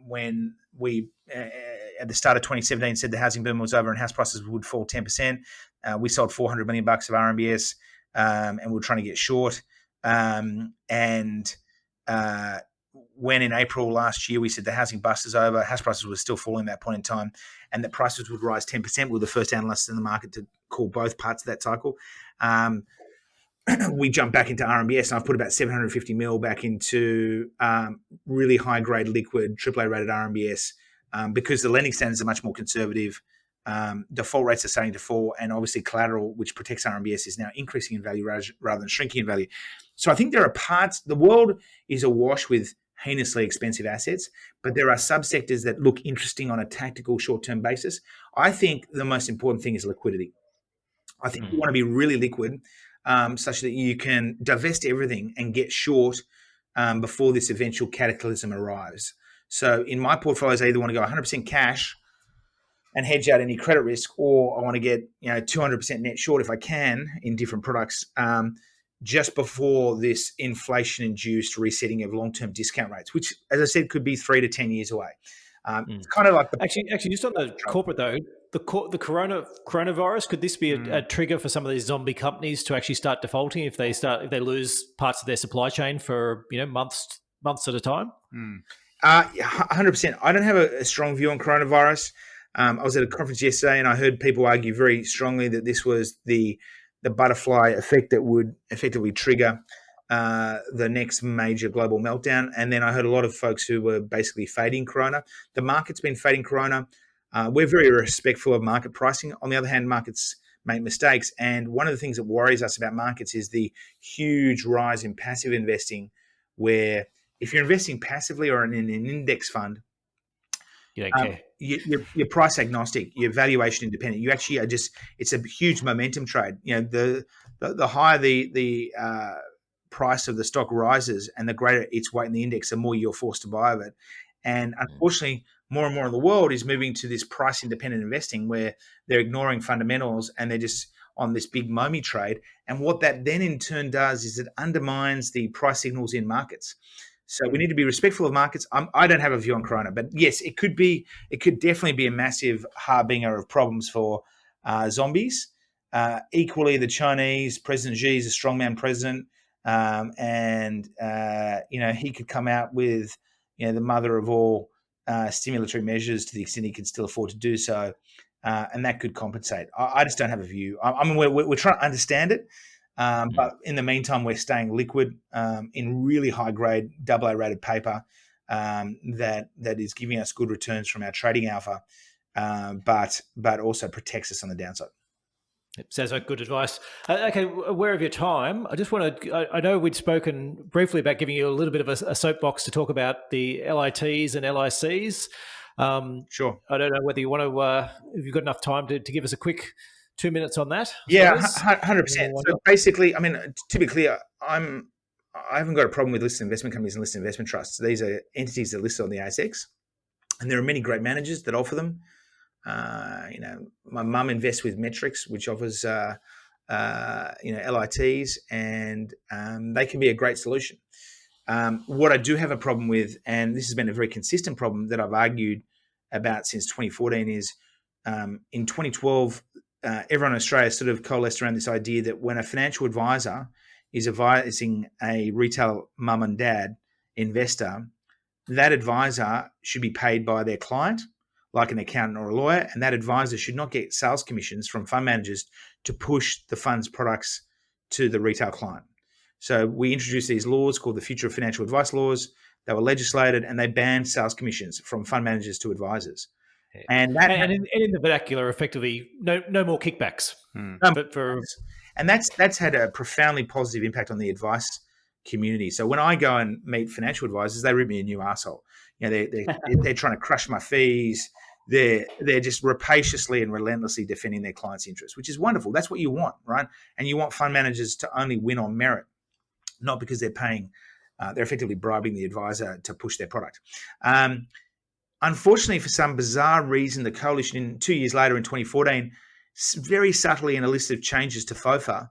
when we, at the start of 2017, said the housing boom was over and house prices would fall 10%. We sold $400 million of RMBS, and we were trying to get short. When in April last year we said the housing bust is over, house prices were still falling at that point in time, and that prices would rise 10%. We were the first analysts in the market to call both parts of that cycle. We jumped back into RMBS, and I've put about 750 mil back into really high-grade liquid AAA rated RMBS because the lending standards are much more conservative. Default rates are starting to fall, and obviously collateral, which protects RMBS, is now increasing in value rather than shrinking in value. So I think there are parts, the world is awash with heinously expensive assets, but there are subsectors that look interesting on a tactical short-term basis. I think the most important thing is liquidity. I think you want to be really liquid, such that you can divest everything and get short before this eventual cataclysm arrives. So in my portfolios, I either want to go 100% cash and hedge out any credit risk, or I want to get 200% net short if I can in different products just before this inflation-induced resetting of long-term discount rates, which, as I said, could be 3 to 10 years away. It's kind of like actually just on the corporate though, the coronavirus, could this be a trigger for some of these zombie companies to actually start defaulting if they lose parts of their supply chain for months at a time? 100%. I don't have a strong view on coronavirus. I was at a conference yesterday and I heard people argue very strongly that this was the butterfly effect that would effectively trigger the next major global meltdown. And then I heard a lot of folks who were basically fading corona. The market's been fading corona. We're very respectful of market pricing. On the other hand, markets make mistakes. And one of the things that worries us about markets is the huge rise in passive investing, where if you're investing passively or in an index fund, you don't care. You're price agnostic, you're valuation independent. You actually are it's a huge momentum trade. The higher the price of the stock rises and the greater its weight in the index, the more you're forced to buy of it. And unfortunately, more and more of the world is moving to this price independent investing where they're ignoring fundamentals and they're just on this big mommy trade. And what that then in turn does is it undermines the price signals in markets. So we need to be respectful of markets. I don't have a view on Corona, but yes, it could definitely be a massive harbinger of problems for zombies. Equally, the Chinese President Xi is a strongman president, and he could come out with the mother of all stimulatory measures to the extent he can still afford to do so, and that could compensate. I just don't have a view. I mean, we're trying to understand it, but in the meantime, we're staying liquid in really high grade AA rated paper that is giving us good returns from our trading alpha, but also protects us on the downside. It sounds like good advice. Okay, aware of your time, I just want to. I know we'd spoken briefly about giving you a little bit of a soapbox to talk about the LITs and LICs. Sure. I don't know whether you want to. If you've got enough time to give us a quick 2 minutes on that. Yeah, 100%. So basically, I mean, to be clear, I haven't got a problem with listed investment companies and listed investment trusts. These are entities that are listed on the ASX, and there are many great managers that offer them. My mum invests with Metrics, which offers LITs, and they can be a great solution. What I do have a problem with, and this has been a very consistent problem that I've argued about since 2014, is in 2012, everyone in Australia sort of coalesced around this idea that when a financial advisor is advising a retail mum and dad investor, that advisor should be paid by their client, like an accountant or a lawyer, and that advisor should not get sales commissions from fund managers to push the fund's products to the retail client. So we introduced these laws called the Future of Financial Advice laws. They were legislated, and they banned sales commissions from fund managers to advisors. And in the vernacular, effectively, no more kickbacks. And that's had a profoundly positive impact on the advice community. So when I go and meet financial advisors, they rip me a new arsehole. They're trying to crush my fees. They're just rapaciously and relentlessly defending their clients' interests, which is wonderful. That's what you want, right? And you want fund managers to only win on merit, not because they're paying. They're effectively bribing the advisor to push their product. Unfortunately, for some bizarre reason, the coalition 2 years later in 2014, very subtly in a list of changes to FOFA,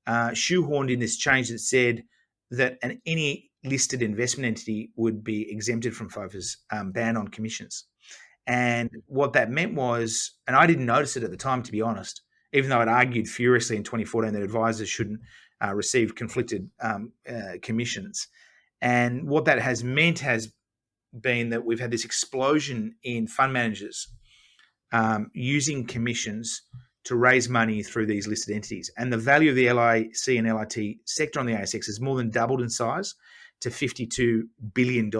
shoehorned in this change that said that any listed investment entity would be exempted from FOFA's ban on commissions. And what that meant was, and I didn't notice it at the time, to be honest, even though I'd argued furiously in 2014 that advisors shouldn't receive conflicted commissions. And what that has meant has been that we've had this explosion in fund managers using commissions to raise money through these listed entities. And the value of the LIC and LIT sector on the ASX has more than doubled in size to $52 billion.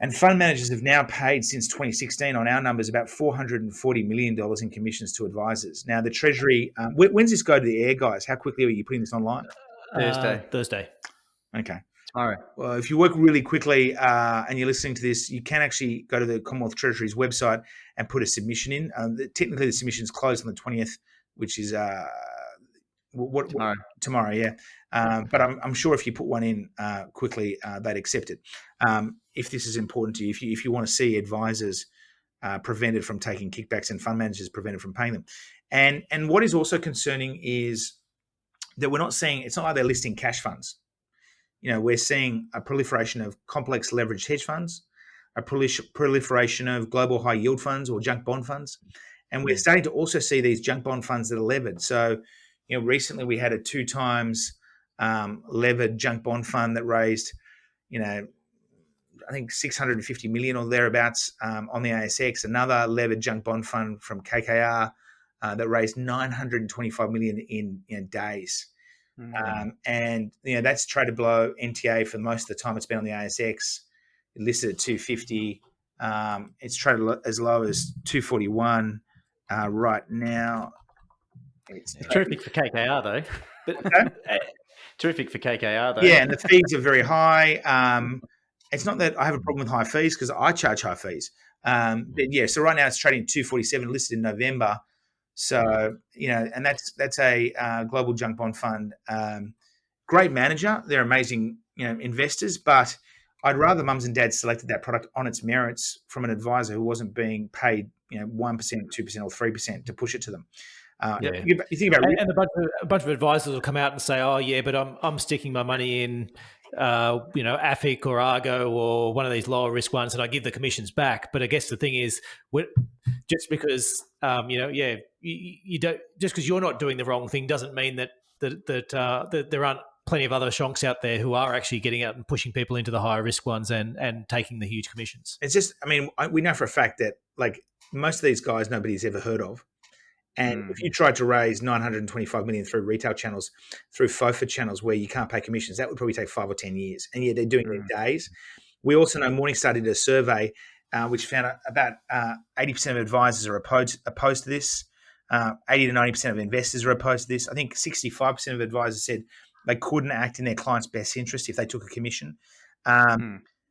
And fund managers have now paid since 2016 on our numbers about $440 million in commissions to advisors. Now, the Treasury, when's this go to the air, guys? How quickly are you putting this online? Thursday. Okay. Tomorrow. Well, if you work really quickly and you're listening to this, you can actually go to the Commonwealth Treasury's website and put a submission in. Technically, the submission is closed on the 20th, which is tomorrow, yeah. But I'm sure if you put one in quickly, they'd accept it. If this is important to you, if you want to see advisors prevented from taking kickbacks and fund managers prevented from paying them. And what is also concerning is that we're not seeing, it's not like they're listing cash funds. We're seeing a proliferation of complex leveraged hedge funds, a proliferation of global high yield funds or junk bond funds. And we're starting to also see these junk bond funds that are levered. So, recently we had a 2 times levered junk bond fund that raised, I think 650 million or thereabouts on the ASX. Another levered junk bond fund from KKR that raised 925 million in days. And that's traded below NTA for most of the time it's been on the ASX. It listed at 250. It's traded as low as 241 right now. It's terrific for KKR though. Terrific for KKR though. Yeah, and the fees are very high. It's not that I have a problem with high fees because I charge high fees. But yeah, so right now it's trading 247, listed in November. So, and that's a global junk bond fund great manager. They're amazing, investors, but I'd rather mums and dads selected that product on its merits from an advisor who wasn't being paid, 1%, 2%, or 3% to push it to them. Yeah. You think about And a bunch of advisors will come out and say, "Oh, yeah, but I'm sticking my money in, AFIC or Argo or one of these lower risk ones, and I give the commissions back." But I guess the thing is, just because you don't, just because you're not doing the wrong thing doesn't mean that there aren't plenty of other shonks out there who are actually getting out and pushing people into the higher risk ones and taking the huge commissions. it's just, we know for a fact that like most of these guys nobody's ever heard of. And if you tried to raise 925 million through retail channels, through FOFA channels where you can't pay commissions, that would probably take 5 or 10 years. And yet they're doing it in days. We also know Morningstar did a survey which found about 80% of advisors are opposed to this. 80 to 90% of investors are opposed to this. I think 65% of advisors said they couldn't act in their client's best interest if they took a commission.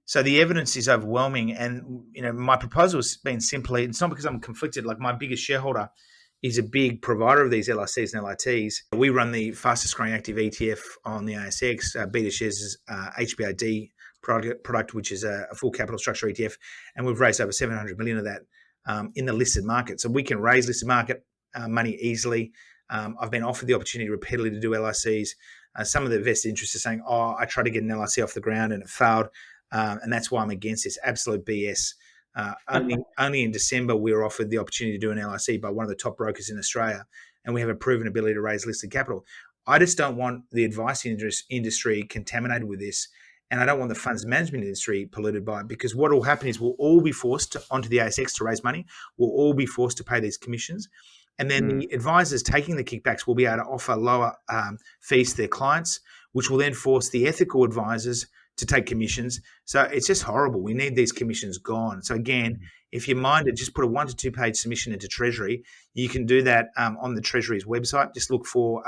So the evidence is overwhelming. And, my proposal has been simply, it's not because I'm conflicted, like my biggest shareholder is a big provider of these LICs and LITs. We run the fastest growing active ETF on the ASX, BetaShares' HBID product, which is a full capital structure ETF. And we've raised over 700 million of that in the listed market. So we can raise listed market money easily. I've been offered the opportunity repeatedly to do LICs. Some of the vested interests are saying, I tried to get an LIC off the ground and it failed. And that's why I'm against this. Absolute BS. Only in December we were offered the opportunity to do an LIC by one of the top brokers in Australia, and we have a proven ability to raise listed capital. I just don't want the advice industry contaminated with this, and I don't want the funds management industry polluted by it, because what will happen is we'll all be forced onto the ASX to raise money. We'll all be forced to pay these commissions, and then the advisors taking the kickbacks will be able to offer lower fees to their clients, which will then force the ethical advisors to take commissions. So it's just horrible. We need these commissions gone. So again, if you're minded, just put a 1 to 2 page submission into Treasury. You can do that on the Treasury's website. Just look for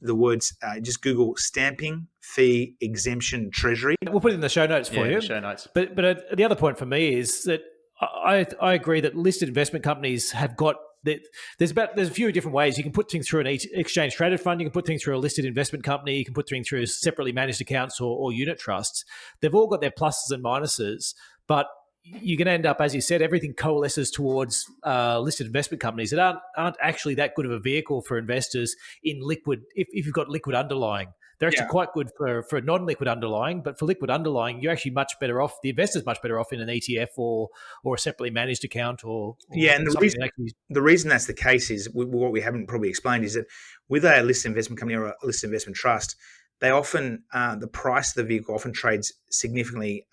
the words, just Google stamping fee exemption Treasury. We'll put it in the show notes for you. Show notes. But the other point for me is that I agree that listed investment companies have got, there's a few different ways. You can put things through an exchange traded fund. You can put things through a listed investment company. You can put things through separately managed accounts or unit trusts. They've all got their pluses and minuses, but you're going to end up, as you said, everything coalesces towards listed investment companies that aren't actually that good of a vehicle for investors in liquid. If you've got liquid underlying, they're actually quite good for non-liquid underlying, but for liquid underlying, you're actually much better off. The investor's much better off in an ETF or a separately managed account and the reason that's the case is what we haven't probably explained is that with a listed investment company or a listed investment trust, they often the price of the vehicle often trades significantly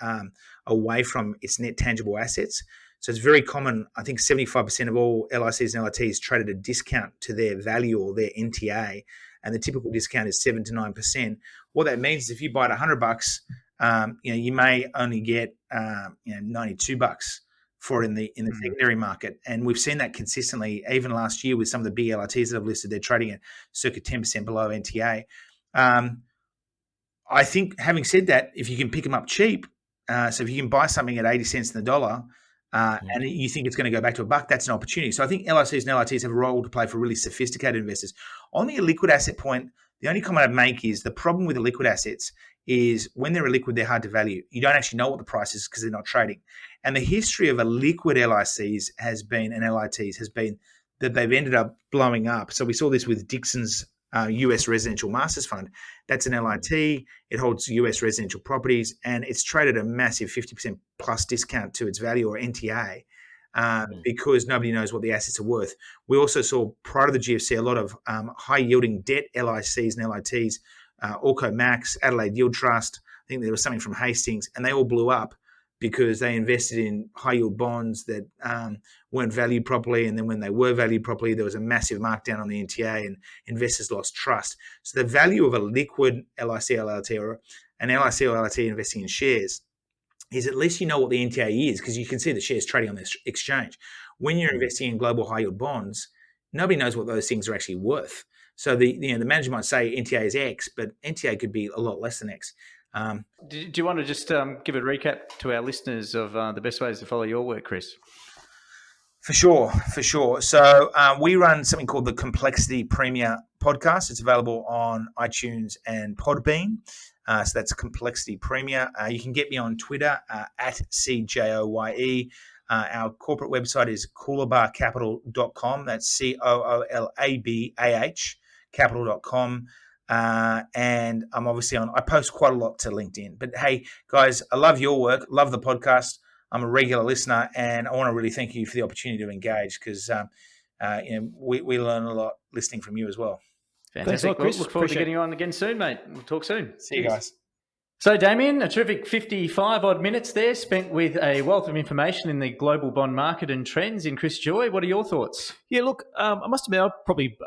away from its net tangible assets. So it's very common. I think 75% of all LICs and LITs trade at a discount to their value or their NTA. And the typical discount is 7 to 9%. What that means is if you buy it $100, you may only get $92 for it in the secondary market. And we've seen that consistently. Even last year with some of the big LITs that I've listed, they're trading at circa 10% below NTA. I think, having said that, if you can pick them up cheap, so if you can buy something at 80 cents in the dollar, and you think it's going to go back to $1, that's an opportunity. So I think LICs and LITs have a role to play for really sophisticated investors. On the illiquid asset point, the only comment I'd make is the problem with illiquid assets is when they're illiquid, they're hard to value. You don't actually know what the price is because they're not trading. And the history of illiquid LICs and LITs has been that they've ended up blowing up. So we saw this with Dixon's US Residential Masters Fund. That's an LIT. It holds US residential properties, and it's traded a massive 50% plus discount to its value or NTA because nobody knows what the assets are worth. We also saw prior to the GFC a lot of high-yielding debt LICs and LITs, Orco Max, Adelaide Yield Trust. I think there was something from Hastings, and they all blew up because they invested in high-yield bonds that weren't valued properly. And then when they were valued properly, there was a massive markdown on the NTA and investors lost trust. So the value of a liquid LIC, LLT, or an LIC or LLT investing in shares is at least you know what the NTA is because you can see the shares trading on this exchange. When you're investing in global high-yield bonds, nobody knows what those things are actually worth. So the manager might say NTA is X, but NTA could be a lot less than X. Do you want to just give a recap to our listeners of the best ways to follow your work, Chris? For sure. So we run something called the Complexity Premier podcast. It's available on iTunes and Podbean. So that's Complexity Premier. You can get me on Twitter at CJOYE. Our corporate website is coolabahcapital.com. That's COOLABAH capital.com. And I'm obviously I post quite a lot to LinkedIn. But hey, guys, I love your work, love the podcast. I'm a regular listener, and I want to really thank you for the opportunity to engage because we learn a lot listening from you as well. Fantastic. Thanks, Chris. Look forward to getting you on again soon, mate. We'll talk soon. See you guys. So, Damien, a terrific 55-odd minutes there spent with a wealth of information in the global bond market and trends in Chris Joye. What are your thoughts? Yeah, look, I must admit, I'm probably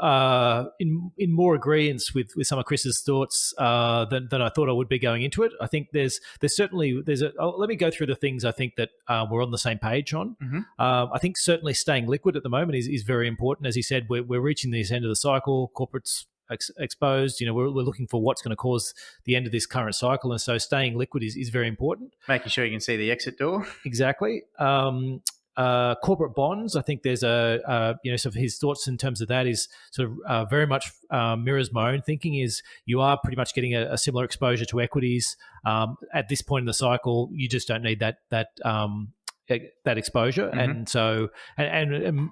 in more agreement with some of Chris's thoughts than I thought I would be going into it. I think there's certainly let me go through the things I think that we're on the same page on. Mm-hmm. I think certainly staying liquid at the moment is very important. As he said, we're reaching this end of the cycle. Corporates exposed. We're looking for what's going to cause the end of this current cycle, and so staying liquid is very important. Making sure you can see the exit door. Exactly. Corporate bonds, I think there's sort of his thoughts in terms of that is sort of very much mirrors my own thinking. Is you are pretty much getting a similar exposure to equities at this point in the cycle. You just don't need that exposure, Mm-hmm. and so and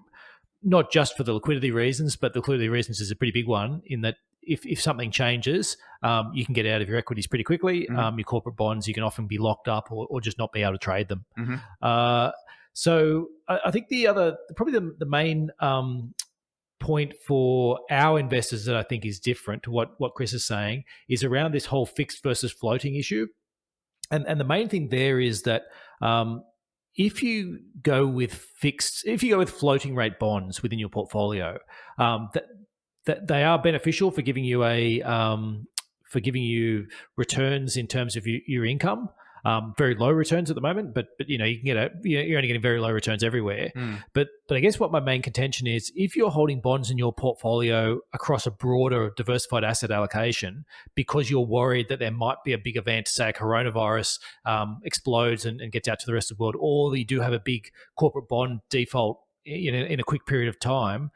not just for the liquidity reasons, but the liquidity reasons is a pretty big one in that if something changes, you can get out of your equities pretty quickly. Mm-hmm. Your corporate bonds, you can often be locked up or just not be able to trade them. Mm-hmm. So I think probably the main point for our investors that I think is different to what Chris is saying is around this whole fixed versus floating issue. And the main thing there is that if you go with floating rate bonds within your portfolio, that they are beneficial for giving you returns in terms of your income. Very low returns at the moment, but you can you're only getting very low returns everywhere. But I guess what my main contention is, if you're holding bonds in your portfolio across a broader diversified asset allocation because you're worried that there might be a big event, say a coronavirus explodes and gets out to the rest of the world, or you do have a big corporate bond default in a quick period of time,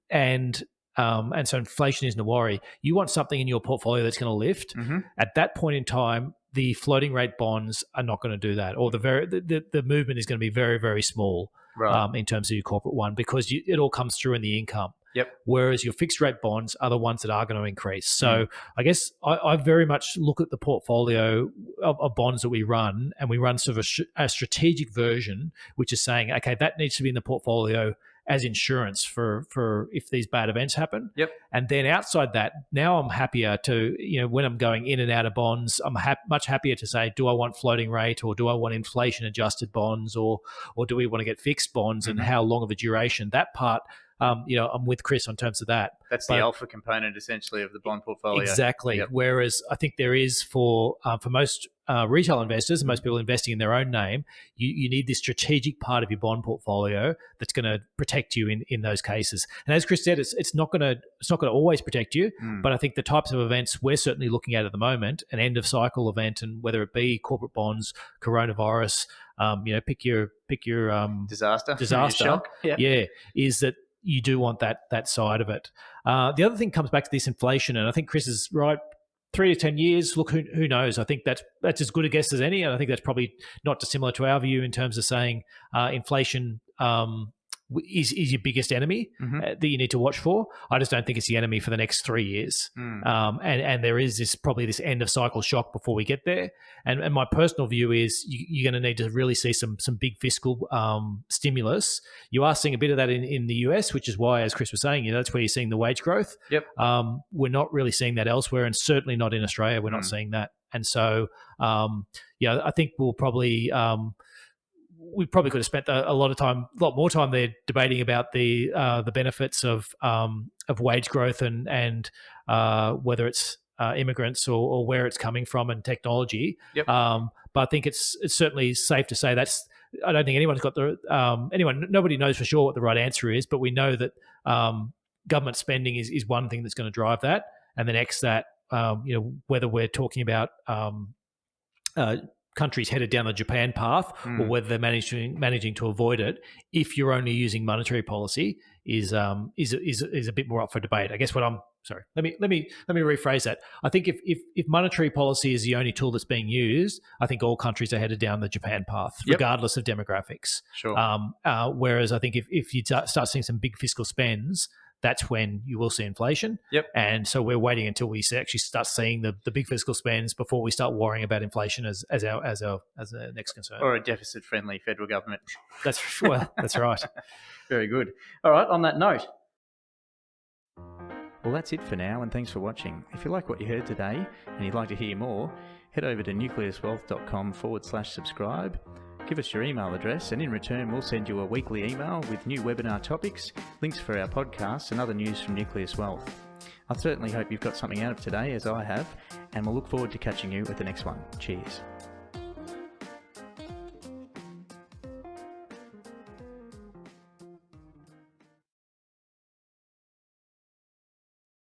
and so inflation isn't a worry. You want something in your portfolio that's going to lift. Mm-hmm. At that point in time, the floating rate bonds are not going to do that, or the movement is going to be very, very small, right, in terms of your corporate one, because it all comes through in the income. Yep. Whereas your fixed rate bonds are the ones that are going to increase. So I guess I very much look at the portfolio of bonds that we run, and we run sort of a strategic version, which is saying, okay, that needs to be in the portfolio as insurance for if these bad events happen. Yep. And then outside that, now I'm happier to, when I'm going in and out of bonds, I'm much happier to say, do I want floating rate, or do I want inflation adjusted bonds, or do we want to get fixed bonds, and how long of a duration? That part, I'm with Chris on terms of that. That's the alpha component, essentially, of the bond portfolio. Exactly. Yep. Whereas I think there is for most retail investors and most people investing in their own name, you need this strategic part of your bond portfolio that's going to protect you in those cases. And as Chris said, it's not going to always protect you, but I think the types of events we're certainly looking at the moment, an end of cycle event, and whether it be corporate bonds, coronavirus, pick your disaster, shock, is that you do want that side of it. The other thing comes back to this inflation, and I think Chris is right. 3 to 10 years, look, who knows? I think that's as good a guess as any, and I think that's probably not dissimilar to our view in terms of saying inflation is your biggest enemy that you need to watch for. I just don't think it's the enemy for the next 3 years. And there is probably this end of cycle shock before we get there. And my personal view is you're going to need to really see some big fiscal stimulus. You are seeing a bit of that in the US, which is why, as Chris was saying, that's where you're seeing the wage growth. Yep. We're not really seeing that elsewhere, and certainly not in Australia. We're not seeing that. And so, I think we'll probably we probably could have spent a lot more time there debating about the benefits of wage growth and whether it's immigrants or where it's coming from and technology. Yep. But I think it's certainly safe to say I don't think anyone's got nobody knows for sure what the right answer is, but we know that government spending is one thing that's going to drive that, and the next that whether we're talking about countries headed down the Japan path or whether they're managing to avoid it, if you're only using monetary policy, is a bit more up for debate. I guess what I'm sorry. Let me rephrase that. I think if monetary policy is the only tool that's being used, I think all countries are headed down the Japan path, regardless of demographics. Sure. Whereas I think if you start seeing some big fiscal spends, that's when you will see inflation. Yep. And so we're waiting until we actually start seeing the big fiscal spends before we start worrying about inflation as our next concern. Or a deficit-friendly federal government. That's right. Very good. All right, on that note. Well, that's it for now, and thanks for watching. If you like what you heard today and you'd like to hear more, head over to nucleuswealth.com/subscribe. Give us your email address, and in return, we'll send you a weekly email with new webinar topics, links for our podcasts, and other news from Nucleus Wealth. I certainly hope you've got something out of today, as I have, and we'll look forward to catching you at the next one. Cheers.